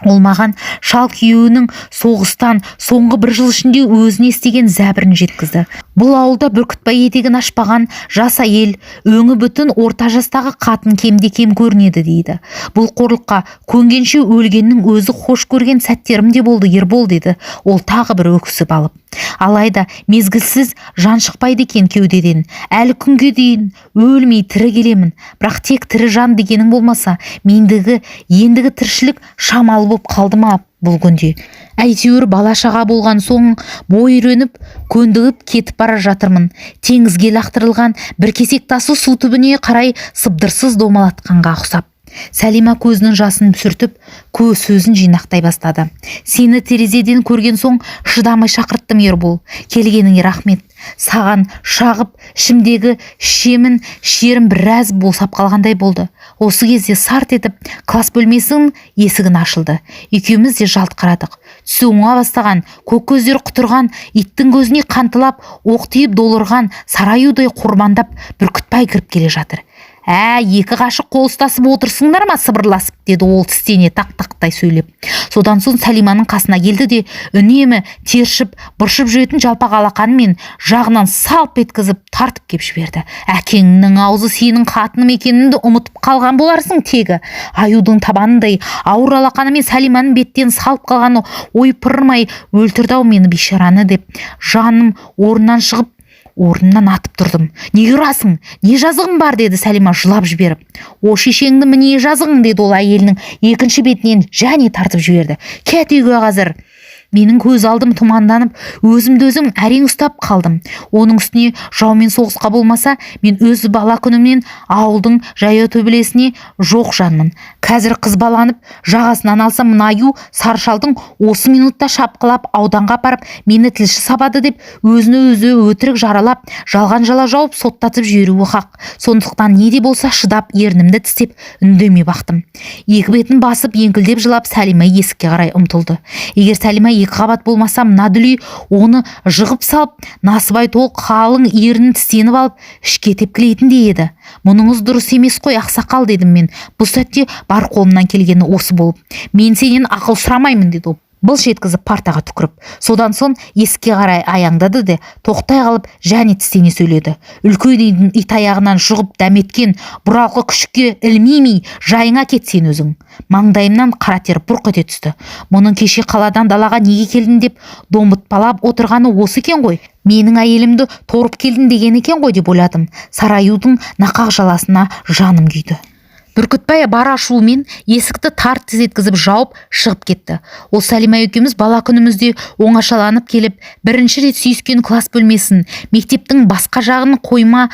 [SPEAKER 1] Ол маған шал күйеуінің соғыстан соңғы бір жыл ішінде өзіне істеген зәбірін жеткізді. Бұл ауылда бүркітбай етегін ашпаған жас әйел, өңі бүтін орта жастағы қатын кемде-кем көрінеді дейді. Бұл қорлыққа көнгенше өлгеннің өзі хош көрген сәттерім де болды, Ербол, деді ол тағы бір өксіп алып. Алайда мезгілсіз жан шықпайды екен кеудеден. Әлі күнге дейін өлмей тірі келемін. Бірақ тек тірі жан дегенің болмаса, ендігі тіршілік шамалы боп қалды ма бұл күнде? Әйтеуір бала-шаға болған соң бой үйреніп, көндігіп кетіп бара жатырмын. Теңізге лақтырылған бір кесек тасы су түбіне қарай сыбдырсыз домалатқанға ұқсап. Сәлима көзінің жасын сүртіп, сөзін жинақтай бастады. Сені терезеден көрген соң шыдамай шақырттым, Ербол. Келгеніңе рахмет. Саған шағып, ішімдегі шерім біраз босап қалғандай болды. Осы кезде сарт етіп класс бөлмесінің есігін ашылды. Екеуміз де жалт қарадық. Түсі оңа бастаған, көк көздер құтырған, иттің көзіне қантылап, оқ тиіп долырған сараюдай қорбандап Бүркітбай кіріп келе жатыр. Екі ғашық қол ұстасып отырсыңдар ма сыбырласып, деді ол тістене тақ-тақтай сөйлеп. Содан соң Сәлиманың қасына келді де үнемі тершіп, бұршып жүретін жалпақ алақанымен жағынан салп еткізіп тартып кеп жіберді. Әкеңнің аузы сенің қатыным екеніңді ұмытып қалған боларсың тегі. Аюдың табанындай ауыр алақанымен Сәлиманың беттен салып қалғаны ойпырмай өлтірді-ау мені бейшараны, деп жаным орнымнан атып тұрдым. Не ұрасың? Не жазығың бар, деді Сәлима жылап жіберіп. О шешеңді міне жазығың, деді ол әйелінің екінші бетінен және тартып жіберді. Кет үйге қазір. Менің көз алдым тұманданып, өзім әрең ұстап қалдым. Оның үстіне жаумен соғысқа болмаса, мен өз бала күнімнен ауылдың жаяу төбелесіне жоқ жанмын. Қазір қыз баланып, жағасынан алсам мына сары шалдың осы минутта шапқылап ауданға апарып, мені тілші сабады деп, өзі өтірік жаралап, жалған жала жауып соттатып жіберуі хақ. Сондықтан не де болса шыдап, ернімді тістеп, үндемей бақтым. Екі бетін басып, еңкілдеп жылап, Сәлима есікке қарай ұмтылды. Егер Сәлима екі қабат болмаса, мына дүлей оны жығып салып, насыбай толық қалың ерінін тістеніп алып, ішке тепкілейтін де еді. Мұныңыз дұрыс емес қой, ақсақал, дедім мен. Бұл сәтте бар қолымнан келгені осы болып. Мен сенен ақыл сұрамаймын, деді ол. Былш еткізіп партаға түкіріп. Содан соң есікке қарай аяңдады де, тоқтай қалып және тістене сөйледі. Үлкен ит аяғынан жұғып дәметкен бұралқы күшікке ілмеймей жайыңа кет сен өзің. Маңдайымнан қара тер бұрқ ете түсті. Мұның кеше қаладан далаға неге келдің деп домбытпалап отырғаны осы екен ғой. Менің әйелімді торып келдің деген екен ғой деп ойладым. Сараюдың нақақ жаласына жаным күйді. Бүркітбай бар ашуымен есікті тарт еткізіп жауып шығып кетті. Ол Сәлима екеуміз бала күнімізде оңашаланып келіп, бірінші рет сүйіскен класс бөлмесін, мектептің басқа жағын қойма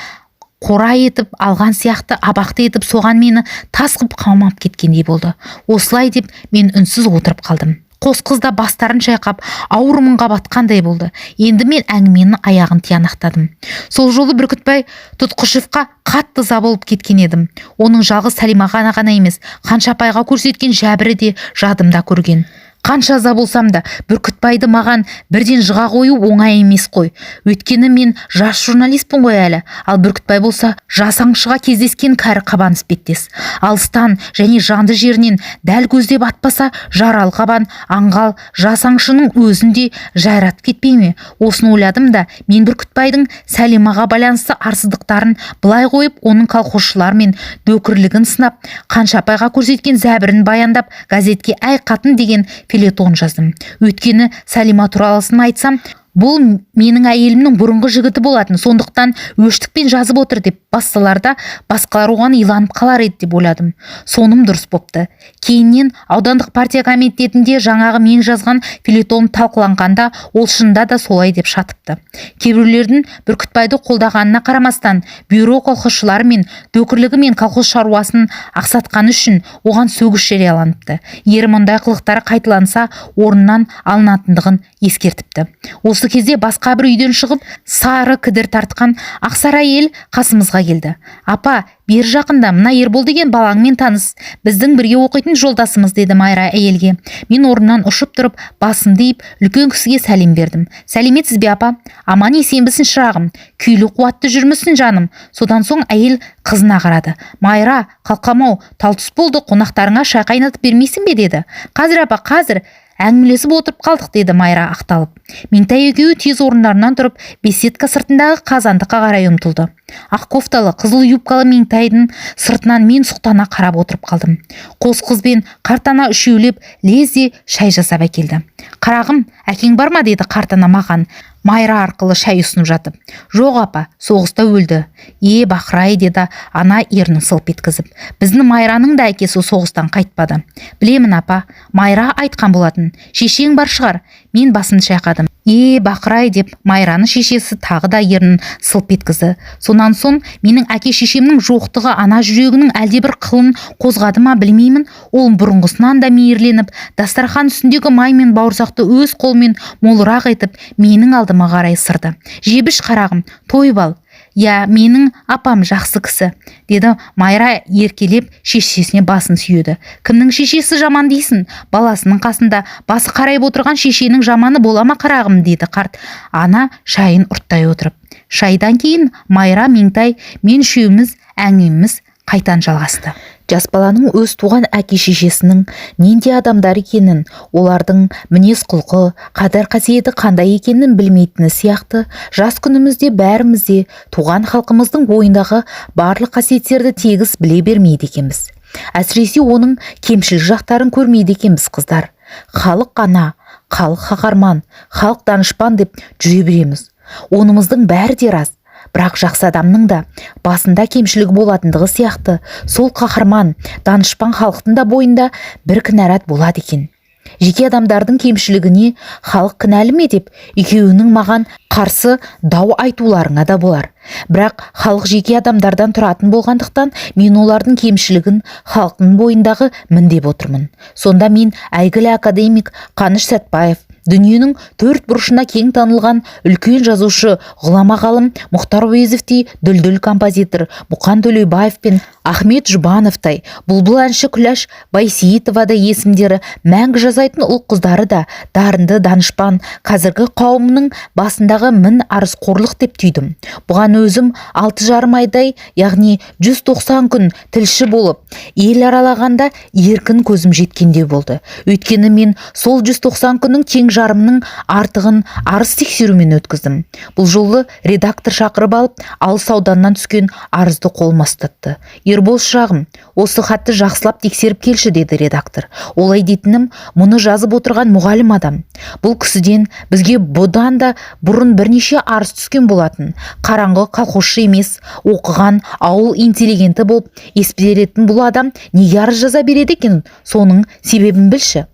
[SPEAKER 1] қора етіп алған сияқты абақты етіп соған мені тас қып қамап кеткендей болды. Осылай деп мен үнсіз отырып қалдым. Қос қыз да бастарын шайқап, ауыр мұңға батқандай болды. Енді мен әңгіменің аяғын тиянақтадым. Сол жолы Бүркітбай Тұтқышевқа қатты ыза болып кеткен едім. Оның жалғыз Сәлимаға ғана емес, Қаншапайға көрсеткен жәбірі де жадымда көрген. Қанша ыза болсам да, Бүркітбайды маған бірден жыға қою оңай емес қой. Өйткені мен жас журналистпін ғой әлі. Ал Бүркітбай болса, жас аңшыға кездескен кәрі қабан іспеттес. Алыстан және жанды жерінен дәл көздеп атпаса, жаралы қабан аңғал жас аңшының өзінде жайратып кетпей ме? Осыны ойладым да, мен Бүркітбайдың Сәлимаға байланысты арсыздықтарын былай қойып, оның колхозшылармен дөкірлігін сынап, Қаншапайға көрсеткен зәбірін баяндап, газетке «Әй қатын» деген фельетон жаздым. Өйткені Сәлима туралысын айтсам, бұл менің әйелімнің бұрынғы жігіті болатын, сондықтан өштікпен жазып отыр деп бассаларда, басқалар оған иланып қалар еді деп ойладым. Соным дұрыс бопты. Кейіннен аудандық партия комитетінде жаңағы мен жазған фельетон талқыланғанда, ол шынында да солай деп шатыпты. Кейбіреулердің Бүркітбайды қолдағанына қарамастан, бюро колхозшылары мен дөкірлігі мен колхоз шаруасын ақсатқаны үшін оған сөгіс жарияланыпты. Ері мұндай қылықтары қайталанса, орнынан алынатындығын ескертіпті. Осы осы кезде басқа бір үйден шығып сары кідір тартқан ақсары әйел қасымызға келді. Апа, бер жақында мына Ербол деген балаңмен таныс, біздің бірге оқитын жолдасымыз, деді Майра әйелге. Мен орнымнан ұшып тұрып, басымды иіп, үлкен кісіге сәлем бердім. Сәлеметсіз бе апа? Аман есенбісің шырағым, күйлі қуатты жүрмісің жаным. Содан соң әйел қызына қарады. Майра, қалқамау, талтүс болды, қонақтарыңа шай қайнатып бермейсің бе, деді. Қазір апа, қазір. Әңгімелесіп отырып қалдық, деді Майра ақталып. Меңтай екеуі тез орындарынан тұрып, беседка сыртындағы қазандыққа қарай ұмтылды. Ақ кофталы, қызыл юбкалы Меңтайдың сыртынан мен сұқтана қарап отырып қалдым. Қос қызбен қартана үшеулеп лезде шай жасап әкелді. Қарағым, әкең бар ма, деді қартана маған, Майра арқылы шай ұсынып жатып. Жоқ апа, соғыста өлді. Бақырай, деді ана ернін сылп еткізіп. Біздің Майраның да әкесі соғыстан қайтпады. Білемін апа, Майра айтқан болатын. Шешең бар шығар. Мен басымды шайқадым. Бақырай, деп Майраның шешесі тағы да ернін сылп еткізді. Сонан соң менің әке шешемнің жоқтығы ана жүрегінің әлдебір қылын қозғады ма білмеймін. Ол бұрынғысынан да мейірленіп, дастархан үстіндегі май мен бауырсақты өз қолмен молырақ етіп, менің алдыма қарай сырды. Жебіш қарағым, тойып ал. Менің апам жақсы кісі, деді Майра еркелеп шешесіне басын сүйеді. Кімнің шешесі жаман дейсің? Баласының қасында басы қарайып отырған шешенің жаманы бола ма қарағым, деді қарт ана шайын ұрттай отырып. Шайдан кейін Майра, Меңтай, мен үшеуміз әңгімеміз қайтан жалғасты. Жас баланың өз туған әке шешесінің нендей адамдар екенін, олардың мінез құлқы, қадір қасиеті қандай екенін білмейтіні сияқты, жас күнімізде бәрімізде туған халқымыздың бойындағы барлық қасиеттерді тегіс біле бермейді екенбіз. Әсіресе оның кемшілік жақтарын көрмейді екенбіз қыздар. Халық ана, халық қаһарман, халық данышпан деп жүре береміз. Онымыздың бәрі де рас. Бірақ жақсы адамның да басында кемшілігі болатындығы сияқты, сол қаһарман, данышпан халықтың да бойында бір кінәрат болады екен. Жеке адамдардың кемшілігіне халық кінәлі ме деп, екеуінің маған қарсы дау айтуларыңа да болар. Бірақ халық жеке адамдардан тұратын болғандықтан, мен олардың кемшілігін халықтың бойындағы мін деп отырмын. Сонда мен әйгілі академик Қаныш Сәтбаев, дүниенің төрт бұрышына кең танылған үлкен жазушы, ғұлама ғалым Мұхтар Әуезовтей дүлдүл композитор Мұқан Төлеубаев пен Ахмет Жұбановтай, бұлбұл әнші Күләш Байсейітова да есімдері мәңгі жазайтын ұл қыздары да дарынды данышпан қазіргі қауымның басындағы мін арызқорлық деп түйдім. Бұған өзім 6,5 айдай, яғни 190 күн тілші болып, ел аралағанда еркін көзім жеткенде болды. Өйткені мен сол 190 күннің тең жарымның артығын арыз тексерумен өткіздім. Бұл жолы редактор шақырып алып, алыс ауданнан түскен арызды қолыма ұстатты. Ербол шырағым, осы хатты жақсылап тексеріп келші, деді редактор. Олай дейтінім, мұны жазып отырған мұғалім адам. Бұл кісіден бізге бұдан да бұрын бірнеше арыз түскен болатын. Қараңғы колхозшы емес, оқыған ауыл интеллигенті болып ес беретін бұл адам неге арыз жаза береді екен? Соның себебін білші.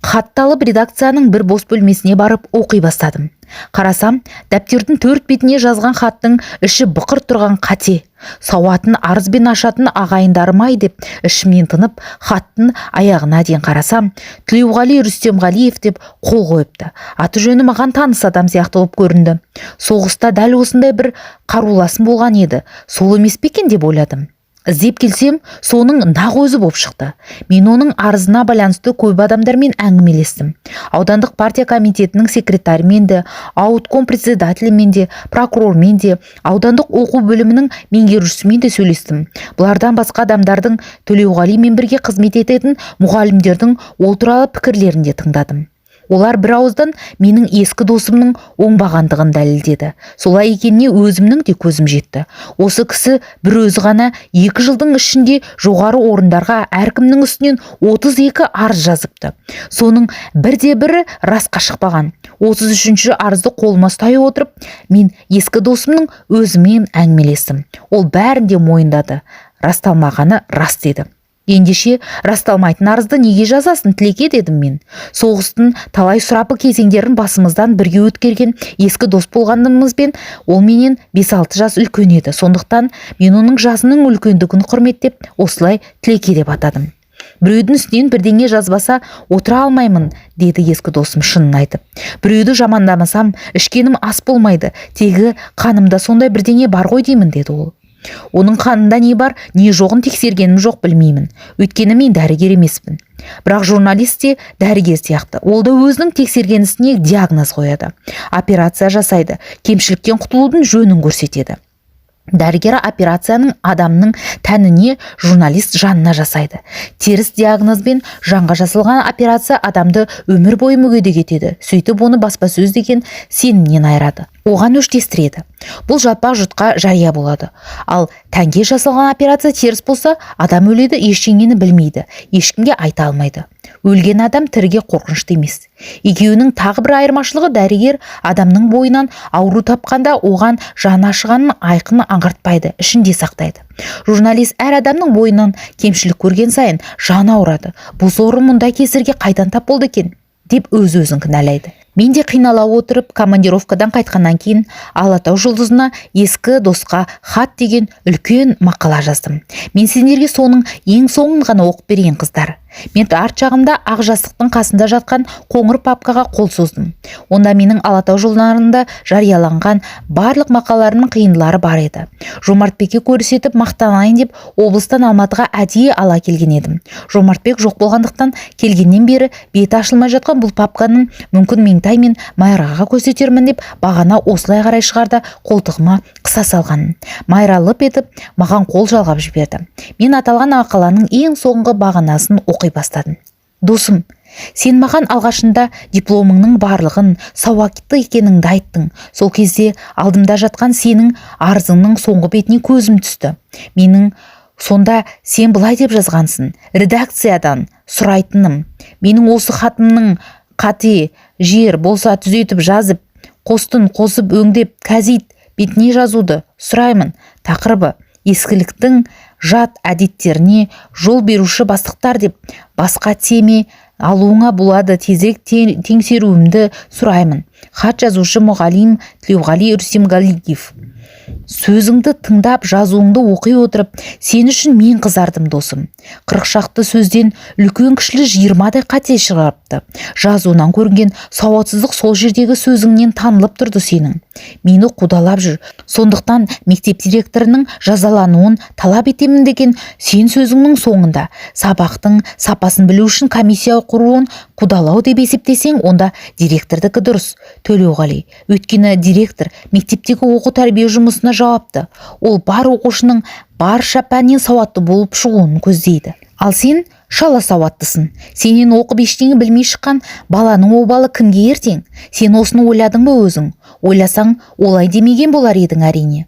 [SPEAKER 1] Хатты алып редакцияның бір бос бөлмесіне барып оқи бастадым. Қарасам, дәптердің 4 бетіне жазған хаттың іші бықыр тұрған қате. Сауатын арызбен ашатын ағайындарым-ай деп ішімнен тынып, хаттың аяғына дейін қарасам, Тілеуғали Рүстемғалиев деп қол қойыпты. Аты жөні маған таныс адам сияқты болып көрінді. Соғыста дәл осындай бір қаруласым болған еді. Сол емес пе екен деп ойладым. Іздеп келсем, соның нақ өзі болып шықты. Мен оның арызына байланысты көп адамдармен әңгімелестім. Аудандық партия комитетінің секретарымен де, аутком председателімен де, прокурормен де, аудандық оқу бөлімінің меңгерушісімен де сөйлестім. Бұлардан басқа адамдардың Төлеуғалимен бірге қызмет ететін мұғалімдердің ол туралы пікірлерін де тыңдадым. Олар бір ауыздан менің ескі досымның оңбағандығын дәлелдеді. Солай екеніне өзімнің де көзім жетті. Осы кісі бір өзі ғана 2 жылдың ішінде жоғары орындарға әркімнің үстінен 32 арыз жазыпты. Соның бірде-бірі расқа шықпаған. 33-ші арызды қолыма ұстай отырып, мен ескі досымның өзімен әңгімелестім. Ол бәрін де мойындады. Расталмағаны рас деді. Ендеше расталмайтын арызды неге жазасын, Тілеке, дедім мен. Соғыстың талай сұрапыл кезеңдерін басымыздан бірге өткерген ескі дос болғанымызбен, ол менен 5-6 жас үлкен еді. Сондықтан мен оның жасының үлкендігін құрметтеп, осылай Тілеке деп атадым. Біреудің үстінен бірдеңе жазбаса отыра алмаймын, деді ескі досым шынын айтып. Біреуді жамандамасам ішкенім ас болмайды, тегі қанымда сондай бірдеңе бар ғой деймін, деді ол. Оның қанында не бар, не жоғын тексергенім жоқ, білмеймін. Өйткені мен дәрігер емеспін. Бірақ журналист те дәрігер сияқты. Ол да өзінің тексерген ісіне диагноз қояды. Операция жасайды, кемшіліктен құтылудың жөнін көрсетеді. Дәрігер операцияның адамның тәніне, журналист жанына жасайды. Теріс диагнозбен жанға жасалған операция адамды өмір бойы мүгедек етеді. Сөйтіп оны баспасөз деген сенімнен айырады. Оған өштестіреді. Бұл жалпақ жұртқа жария болады. Ал тәнге жасалған операция теріс болса, адам өледі, ештеңені білмейді, ешкімге айта алмайды. Өлген адам тіріге қорқынышты емес. Екеуінің тағы бір айырмашылығы, дәрігер адамның бойынан ауру тапқанда оған жаны ашығанын айқын аңғартпайды, ішінде сақтайды. Журналист әр адамның бойынан кемшілік көрген сайын жаны ауырады. Бұл соры мұндай кесірге қайдан тап болды екен, деп өз-өзін кінәлайды. Мен де қинала отырып, командировкадан қайтқаннан кейін Алатау жұлдызына ескі досқа хат деген үлкен мақала жаздым. Мен сендерге соның ең соңын ғана оқып берейін, қыздар. Мен арт жағымда ақ жастықтың қасында жатқан қоңыр папкаға қол создым. Онда менің Алатау журналында жарияланған барлық мақалаларымның қиындылары бар еді. Жомартбекке көрсетіп мақтанайын деп облыстан Алматыға әдейі ала келген едім. Жомартбек жоқ болғандықтан келгеннен бері беті ашылмай жатқан бұл папканың мүмкін Меңтай мен Майраға көрсетермін деп бағана осылай қарай шығарда қолтығыма қыса салғанын. Майра лып етіп маған қол жалғап жіберді. Мен аталған мақаланың ең соңғы бағанасын оқи бастадым. Досым, сен маған алғашында дипломыңның барлығын, сауатты екеніңді айттың. Сол кезде алдымда жатқан сенің арызыңның соңғы бетіне көзім түсті. Менің сонда сен былай деп жазғансың: редакциядан сұрайтыным, менің осы хатымның қате жер болса түзетіп жазып, қостын қосып өңдеп кәзит бетіне жазуды сұраймын. Тақырыбы: ескіліктің жат әдеттеріне жол беруші бастықтар деп басқа теме алуыңа болады. Тезірек теңсеруімді сұраймын. Хат жазушы мұғалим Тілеуғали Үрсемғалиев. Сөзіңді тыңдап, жазуыңды оқи отырып, сен үшін мен қызардым, досым. 40 шақты сөзден үлкен кішілі 20-дай қате шығарыпты. Жазуынан көрінген сауатсыздық сол жердегі сөзіңнен танылып тұрды сенің. Мені қудалап жүр. Сондықтан мектеп директорының жазалануын талап етемін деген сен сөзіңнің соңында сабақтың сапасын білу үшін комиссия құруын қудалау деп есептесең, онда директордікі дұрыс, Төлеуғали. Өйткені директор мектептегі оқу тәрбие жұмысына жауапты. Ол бар оқушының барша пәннен сауатты болып шығуын көздейді. Ал сен шала сауаттысың. Сенен оқып ештеңе білмей шыққан баланың обалы кімге ертең? Сен осыны ойладың ба өзің? Ойласаң, олай демеген болар едің әрине.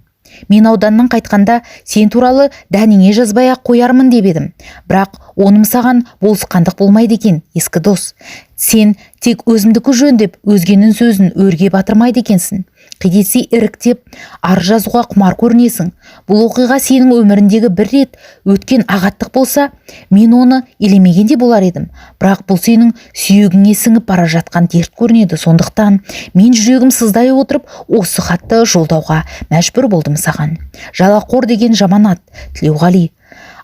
[SPEAKER 1] Мен ауданнан қайтқанда сен туралы дәнеңе жазбай-ақ қоярмын деп едім. Бірақ оным саған болысқандық болмайды екен, ескі дос. Сен тек өзімдікі жөн деп өзгенің сөзін өрге батырмайды екенсің. Қидетсе іріктеп ар жазуға құмар көрінесің. Бұл оқиға сенің өміріндегі бір рет өткен ағаттық болса, мен оны елемеген де болар едім. Бірақ бұл сенің сүйегіңе сіңіп бара жатқан дерт көрінеді. Сондықтан мен жүрегім сыздай отырып осы хатты жолдауға мәжбүр болдым саған. Жалақор деген жаманат, Тілеуғали.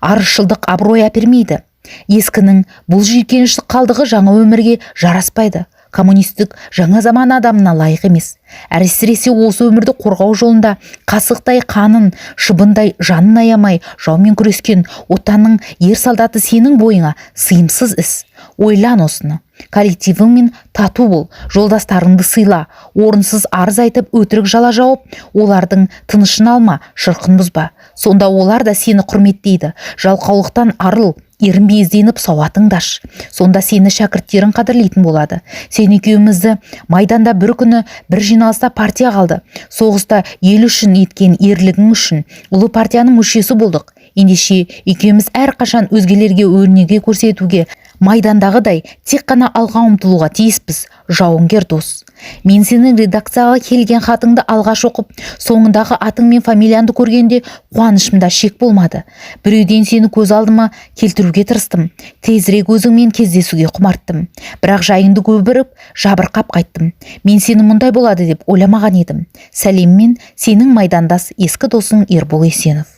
[SPEAKER 1] Арызшылдық абырой әпермейді. Ескінің бұл жиіркенішті қалдығы жаңа өмірге жараспайды. Коммунистік жаңа заман адамына лайық емес. Әсіресе осы өмірді қорғау жолында қасықтай қанын, шыбындай жанын аямай жаумен күрескен отанның ер солдаты сенің бойыңа сыйымсыз іс. Ойлан осыны. Коллективіңмен тату бол, жолдастарыңды сыйла, орынсыз арыз айтып өтірік жала жауып, олардың тынышын алма, шырқын бұзба. Сонда олар да сені құрметтейді. Жалқаулықтан арыл, ерінбей ізденіп сауатыңды аш. Сонда сені шәкірттерің қадірлейтін болады. Сен екеумізді майданда бір күні бір жиналыста партия қалды. Соғыста ел үшін еткен ерлігің үшін ұлы партияның мүшесі болдық. Ендеше екеуміз әрқашан өзгелерге өрнеге көрсетуге, майдандағыдай тек қана алға ұмтылуға тиіспіз, жауынгер дос. Мен сенің редакцияға келген хатыңды алғаш оқып, соңындағы атың мен фамилиянды көргенде қуанышымда шек болмады. Біреуден сені көз алдыма келтіруге тырыстым. Тезірек өзіңмен кездесуге құмарттым. Бірақ жайыңды көбіріп, жабырқап қайттым. Мен сені мұндай болады деп ойламаған едім. Сәлеммен, сенің майдандас ескі досың Ербол Есенов.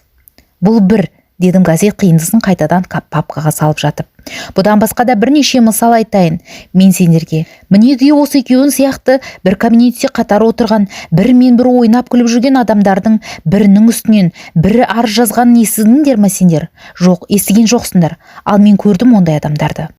[SPEAKER 1] Бұл бір дедім газет қиындысын қайтадан папкаға салып жатып. Бұдан басқа да бірнеше мысал айтайын мен сендерге. Мінеки осы екеуін сияқты бір кабинетте қатар отырған, бір мен бір ойнап күліп жүрген адамдардың бірінің үстінен бірі арыз жазғанын естідіңдер ме сендер? Жоқ, естіген жоқсыңдар. Ал мен көрдім ондай адамдарды.